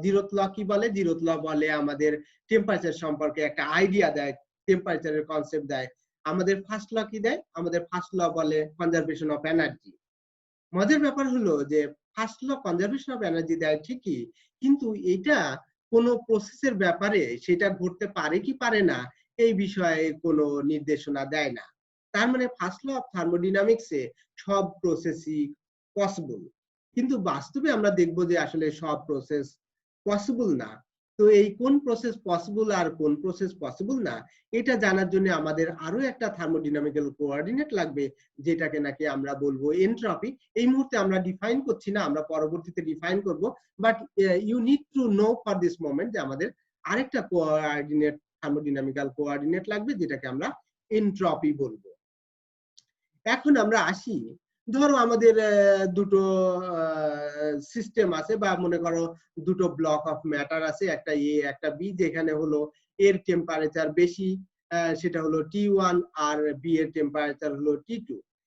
জিরোথ ল কি বলে। জিরোথ ল বলে আমাদের টেম্পারেচার সম্পর্কে একটা আইডিয়া দেয়, টেম্পারেচারের কনসেপ্ট দেয়। আমাদের ফার্স্ট ল কি দেয়? আমাদের ফার্স্ট ল বলে কনজারভেশন অফ এনার্জি। মজার ব্যাপার হলো যে first law conservation of energy দেয় ঠিকই, কিন্তু এটা কোনো প্রসেসের ব্যাপারে সেটা ঘটতে পারে কি পারে না এই বিষয়ে কোনো নির্দেশনা দেয় না। তার মানে ফার্স্ট ল অফ থার্মোডাইনামিক্সে সব প্রসেসই পসিবল, কিন্তু বাস্তবে আমরা দেখবো যে আসলে সব প্রসেস পসিবল না। তো এই কোন প্রসেস পসিবল আর কোন প্রসেস পসিবল না এটা জানার জন্য আমাদের আরো একটা থার্মোডাইনামিক্যাল কোঅর্ডিনেট লাগবে, যেটাকে নাকি আমরা বলবো এনট্রপি। এই মুহূর্তে আমরা ডিফাইন করছি না, আমরা পরবর্তীতে ডিফাইন করব, but you need to know for this moment যে আমাদের আরেকটা কোঅর্ডিনেট, থার্মোডাইনামিক্যাল কোঅর্ডিনেট লাগবে, যেটাকে আমরা এনট্রপি বলবো। এখন আমরা আসি, ধরো আমাদের দুটো সিস্টেম আছে, বা মনে করো দুটো ব্লক অফ ম্যাটার আছে, একটা এ একটা বি, যেখানে হলো এর টেম্পারেচার বেশি, সেটা হলো T1, আর বি এর টেম্পারেচার হলো T2।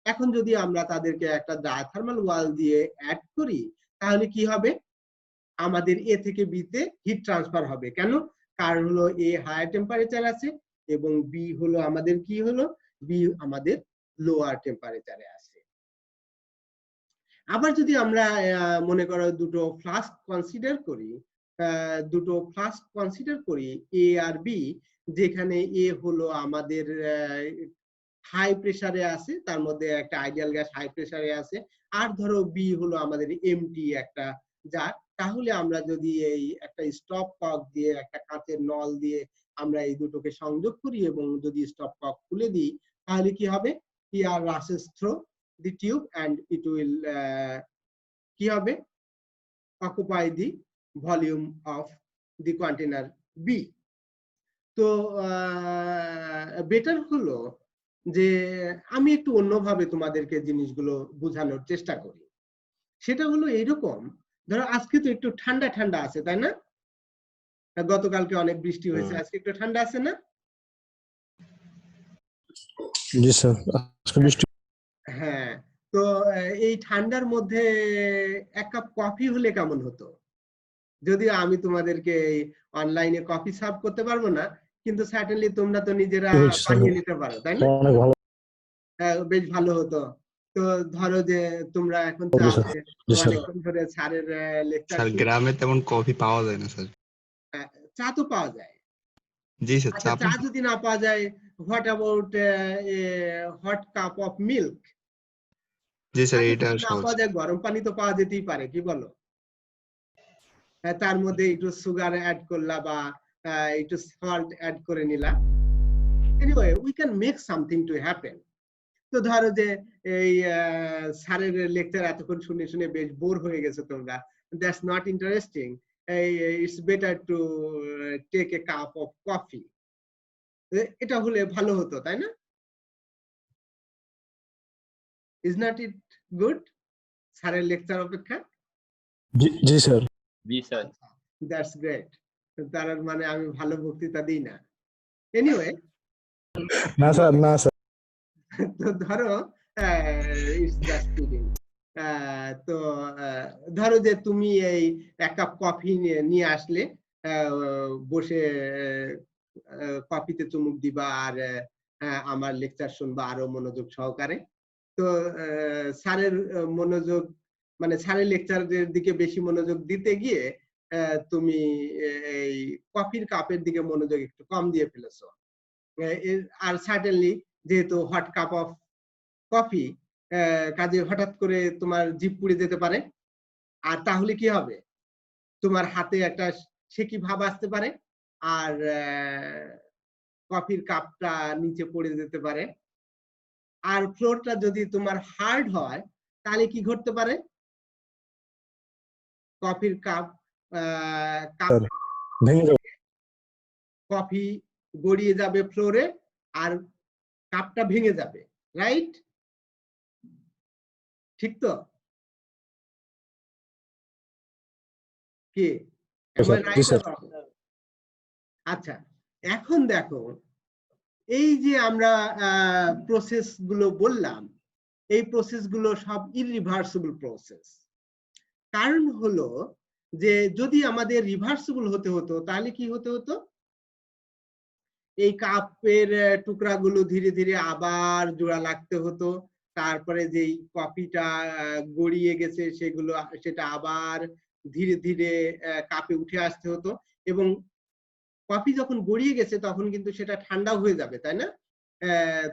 এখন যদি আমরা তাদেরকে একটা ডায়াথার্মাল ওয়াল দিয়ে অ্যাড করি, তাহলে কি হবে? আমাদের এ থেকে বি তে হিট ট্রান্সফার হবে। কেন? কারণ হলো এ হায়ার টেম্পারেচার আছে এবং বি হলো আমাদের কি হলো, বি আমাদের লোয়ার টেম্পারেচারে আছে। আবার যদি আমরা মনে করো দুটো ফ্লাস্ক কনসিডার করি, এ আর বি, যেখানে এ হলো আমাদের হাই প্রেসারে আছে, তার মধ্যে একটা আইডিয়াল গ্যাস হাই প্রেসারে আছে, আর ধরো বি হলো আমাদের এমটি একটা জার। তাহলে আমরা যদি এই একটা স্টপ কক দিয়ে, একটা কাঁচের নল দিয়ে আমরা এই দুটোকে সংযোগ করি এবং যদি স্টপ কক খুলে দিই, তাহলে কি হবে? Air রাশেস through the tube and it will কি হবে? occupy the volume of the container B. তো বেটার হলো যে আমি একটু অন্যভাবে তোমাদেরকে জিনিসগুলো বোঝানোর চেষ্টা করি। সেটা হলো এইরকম, ধরো আজকে তো একটু ঠান্ডা ঠান্ডা আছে, তাই না? গতকালকে অনেক বৃষ্টি হয়েছে, আজকে একটু ঠান্ডা আছে না? জি স্যার, আজকে বৃষ্টি। হ্যাঁ, তো এই ঠান্ডার মধ্যে এক কাপ কফি হলে কেমন হতো? যদিও আমি তোমাদেরকে অনলাইনে কফি সার্ভ করতে পারবো না, কিন্তু সার্টেনলি তোমরা তো নিজেরা বানিয়ে নিতে পারো, তাই না? অনেক ভালো। বেশ ভালো হতো। তো ধরো যে তোমরা এখন জি স্যার, জি স্যার। অনেকক্ষণ ধরে স্যারের লেকচার, স্যার গ্রামে তেমন কফি পাওয়া যায় না স্যার। চা তো পাওয়া যায়। জি স্যার, আচ্ছা, চা যদি না পাওয়া যায়, what about hot cup of milk? G sir, এটা না সহজ। পাওয়া যায়, গরম পানি তো পাওয়া যেতেই পারে, কি বলো? তার মধ্যে একটু সুগার অ্যাড করলা বা একটু সল্ট অ্যাড করে নিলা। Anyway, we can make something to happen. তো ধরো যে এই স্যারের লেকচার এতক্ষণ শুনে শুনে বেশ বোর হয়ে গেছে তোমরা, that's not interesting, it's better to take a cup of coffee. এটা হলে ভালো হতো, তাই না? Is not it good? স্যারের লেকচার অপেক্ষা? জি স্যার। জি স্যার। That's great. তার মানে আমি ভালো বক্তৃতা দিই না। এনিওয়ে, না স্যার, না স্যার। তো ধরো ইটস জাস্ট কিডিং। তো ধরো যে তুমি এই এক কাপ কফি নিয়ে আসলে, বসে কফিতে চুমুক দিবা আর আমার লেকচার শুনবা আরো মনোযোগ সহকারে। তো স্যারের মনোযোগ, মানে স্যারের লেকচারের দিকে বেশি মনোযোগ দিতে গিয়ে তুমি এই কফির কাপের দিকে মনোযোগ একটু কম দিয়ে ফেলেছো। আর সার্টেনলি যেহেতু হট কাপ অফ কফি, কাজে হঠাৎ করে তোমার জিভ পুড়ে যেতে পারে, আর তাহলে কি হবে? তোমার হাতে একটা সেকি ভাব আসতে পারে, আর কফির কাপটা নিচে পড়ে যেতে পারে। আর ফ্লোরটা যদি তোমার হার্ড হয়, তাহলে কি ঘটতে পারে? কফির কাপ ভেঙে যাবে। কফি গড়িয়ে যাবে ফ্লোরে, আর কাপটা ভেঙে যাবে, রাইট? ঠিক তো? কি? জি স্যার। আচ্ছা, এখন দেখো এই যে আমরা প্রসেস গুলো বললাম, এই প্রসেস গুলো সব ইরিভার্সিবল প্রসেস। কারণ হলো যে যদি আমাদের রিভার্সিবল হতে হতো তাহলে কি হতে হতো, এই কাপের টুকরাগুলো ধীরে ধীরে আবার জোড়া লাগতে হতো, তারপরে যেই কফিটা গড়িয়ে গেছে সেটা আবার ধীরে ধীরে কাপে উঠে আসতে হতো, এবং কফি যখন গড়িয়ে গেছে তখন কিন্তু সেটা ঠান্ডা হয়ে যাবে, তাই না?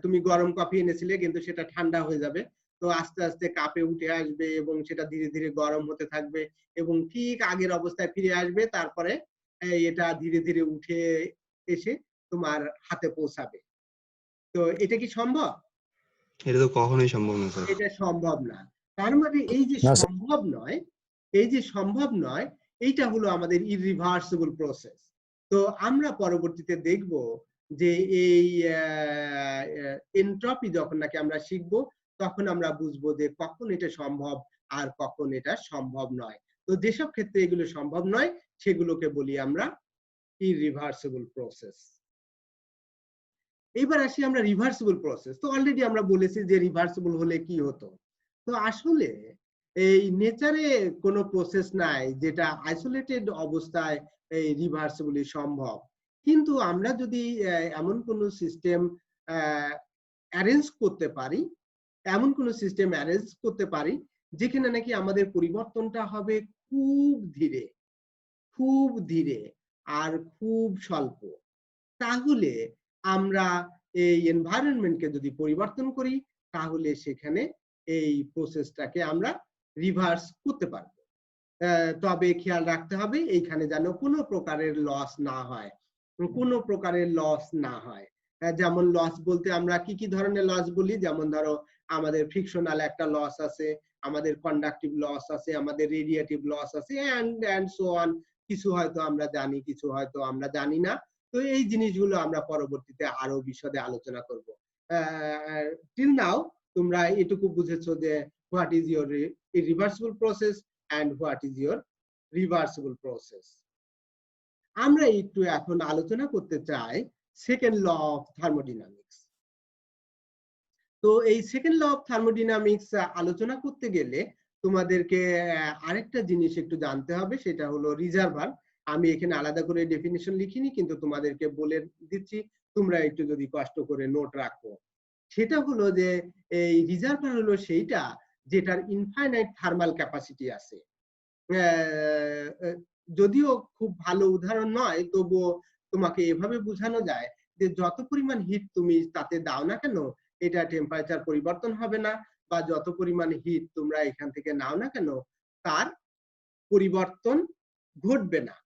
তুমি গরম কফি এনেছিলে কিন্তু সেটা ঠান্ডা হয়ে যাবে, তো আস্তে আস্তে কাপে উঠে আসবে এবং সেটা ধীরে ধীরে গরম হতে থাকবে এবং ঠিক আগের অবস্থায় ফিরে আসবে, তারপরে এটা ধীরে ধীরে উঠে এসে তোমার হাতে পৌঁছাবে। তো এটা কি সম্ভব? এটা তো কখনোই সম্ভব না স্যার। এটা সম্ভব না। তার মানে এই যে না, স্যার। সম্ভব নয়, এই যে সম্ভব নয়, এইটা হলো আমাদের ইরিভার্সিবল প্রসেস। তো আমরা পরবর্তীতে দেখব যে এই এনট্রপি যখন নাকি আমরা শিখব তখন আমরা বুঝবো যে কখন এটা সম্ভব আর কখন এটা সম্ভব নয়। তো যেসব ক্ষেত্রে এগুলো সম্ভব নয় সেগুলোকে বলি আমরা ইরিভার্সিবল প্রসেস। এবার আসি আমরা রিভার্সিবল প্রসেস। তো অলরেডি আমরা বলেছি যে রিভার্সিবল হলে কি হতো। তো আসলে এই নেচারে কোনো প্রসেস নাই যেটা আইসোলেটেড অবস্থায় এই রিভার্সিবলি সম্ভব, কিন্তু আমরা যদি এমন কোনো সিস্টেম অ্যারেঞ্জ করতে পারি, এমন কোনো সিস্টেম অ্যারেঞ্জ করতে পারি যেখানে নাকি আমাদের পরিবর্তনটা হবে খুব ধীরে, খুব ধীরে আর খুব স্বল্প, তাহলে আমরা এই এনভায়রনমেন্টকে যদি পরিবর্তন করি তাহলে সেখানে এই প্রসেসটাকে আমরা রিভার্স করতে পারবো। তবে খেয়াল রাখতে হবে এইখানে যেন কোনো প্রকারের লস না হয়, কোনো প্রকারের লস না হয়। যেমন লস বলতে আমরা কি কি ধরনের লস বলি, যেমন ধরো আমাদের ফ্রিকশনাল একটা লস আছে, আমাদের কন্ডাকটিভ লস আছে, আমাদের রেডিয়েটিভ লস আছে, এন্ড সো অন। কিছু হয়তো আমরা জানি, কিছু হয়তো আমরা জানি না। তো এই জিনিসগুলো আমরা পরবর্তীতে আরো বিশদে আলোচনা করব। টিল নাও তোমরা এটুকু বুঝেছো যে what is your irreversible process and what is your reversible process. আমরা একটু এখন আলোচনা করতে চাই সেকেন্ড ল অফ থার্মোডাইনামিক্স। তো এই সেকেন্ড ল অফ থার্মোডাইনামিক্স আলোচনা করতে গেলে তোমাদেরকে আরেকটা জিনিস একটু জানতে হবে, সেটা হলো রিজার্ভার। আমি এখানে আলাদা করে ডেফিনিশন লিখিনি, কিন্তু তোমাদেরকে বলে দিচ্ছি, তোমরা একটু যদি কষ্ট করে নোট রাখো। সেটা হলো যে এই রিজার্ভার হলো সেইটা যেটার ইনফাইনাইট থার্মাল ক্যাপাসিটি আছে। যদিও খুব ভালো উদাহরণ নয়, তবুও তোমাকে এভাবে বোঝানো যায় যে যত পরিমাণ হিট তুমি তাতে দাও না কেন এটা টেম্পারেচার পরিবর্তন হবে না, বা যত পরিমাণ হিট তোমরা এখান থেকে নাও না কেন তার পরিবর্তন ঘটবে না।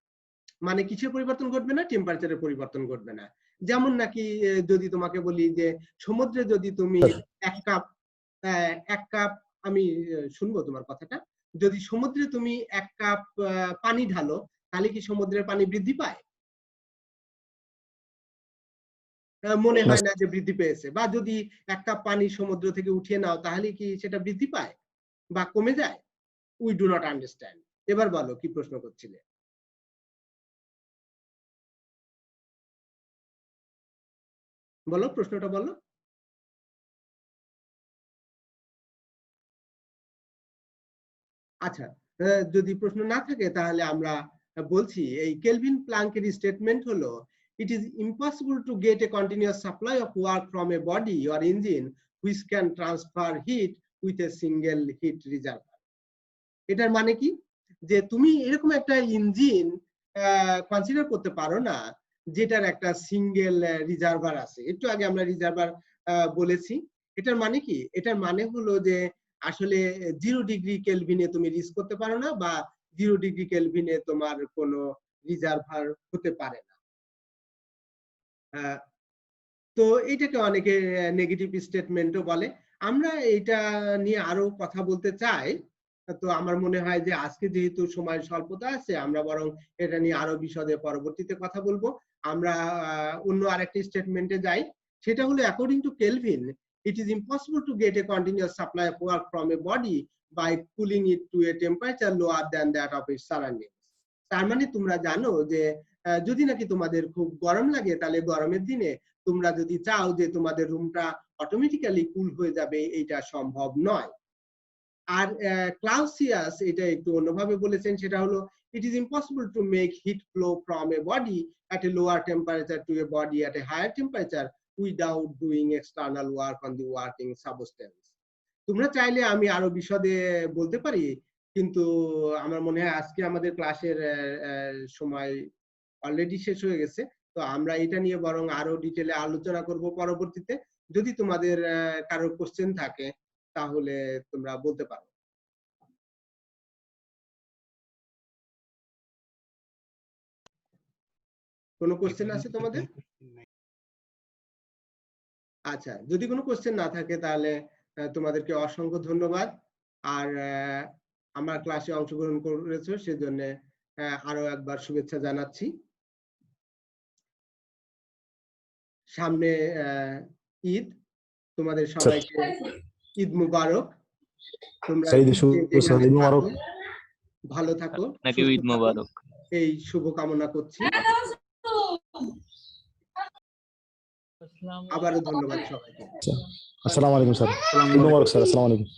মানে কিসের পরিবর্তন ঘটবে না? টেম্পারেচারের পরিবর্তন ঘটবে না। যেমন নাকি যদি তোমাকে বলি যে সমুদ্রে যদি তুমি এক কাপ আমি শুনবো তোমার কথাটা, যদি সমুদ্রে তুমি 1 কাপ পানি ঢালো তাহলে কি সমুদ্রের পানি বৃদ্ধি পায়? মনে হয় না যে বৃদ্ধি পেয়েছে। বা যদি 1 কাপ পানি সমুদ্র থেকে উঠিয়ে নাও তাহলে কি সেটা বৃদ্ধি পায় বা কমে যায়? We do not understand. এবার বলো কি প্রশ্ন করছিলে? বলো, প্রশ্নটা বলো। আচ্ছা, যদি প্রশ্ন না থাকে তাহলে আমরা বলছি এই কেলভিন প্ল্যাঙ্কের স্টেটমেন্ট হলো it is impossible to get a continuous supply of work from a body or engine which can transfer heat with a single heat reservoir. এটার মানে কি, যে তুমি এরকম একটা ইঞ্জিন কনসিডার করতে পারো না যেটার একটা সিঙ্গেল রিজার্ভার আছে। একটু আগে আমরা রিজার্ভার বলেছি। এটার মানে কি? এটার মানে হলো যে আসলে 0 ডিগ্রি কেলভিনে তুমি রিচ করতে পারো না, বা 0 ডিগ্রি কেলভিনে তোমার কোনো রিজার্ভার হতে পারে না। তো এটাকে অনেকে নেগেটিভ স্টেটমেন্টও বলে। আমরা এটা নিয়ে আরো কথা বলতে চাই। তো আমার মনে হয় যে আজকে যেহেতু সময় স্বল্পতা আছে, আমরা বরং এটা নিয়ে আরো বিশদে পরবর্তীতে কথা বলবো। আমরা অন্য আরেকটি স্টেটমেন্টে যাই, সেটা হলো according to Kelvin it is impossible to get a continuous supply of work from a body by cooling it to a temperature lower than that of its surroundings. তার মানে তোমরা জানো যে যদি নাকি তোমাদের খুব গরম লাগে তাহলে গরমের দিনে তোমরা যদি চাও যে তোমাদের রুমটা অটোমেটিক্যালি কুল হয়ে যাবে, এটা সম্ভব নয়। আর ক্লাউসিয়াস এটা একটু অন্যভাবে বলেছেন, সেটা হলো it is impossible to make heat flow from a body at a lower temperature to a body at a higher temperature without doing external work on the working substance. তোমরা চাইলে আমি আরো বিশদে বলতে পারি, কিন্তু আমার মনে হয় আজকে আমাদের ক্লাসের সময় অলরেডি শেষ হয়ে গেছে। তো আমরা এটা নিয়ে বরং আরো ডিটেইলে আলোচনা করব পরবর্তীতে। যদি তোমাদের কারো কোশ্চেন থাকে তাহলে তোমরা বলতে পারো। কোনো কোশ্চেন আছে তোমাদের? আচ্ছা, যদি কোনো কোশ্চেন না থাকে তাহলে তোমাদেরকে অসংখ্য ধন্যবাদ। আর আমার ক্লাসে অংশগ্রহণ করেছো সেজন্য আরো একবার শুভেচ্ছা জানাচ্ছি। সামনে ঈদ, তোমাদের সবাইকে ঈদ মুবারক। তোমরা ভালো থাকো, ঈদ মুবারক, এই শুভ কামনা করছি। আবারও ধন্যবাদ সবাইকে। আসসালামু আলাইকুম স্যার। ঈদ মুবারক স্যার। আসসালামু আলাইকুম।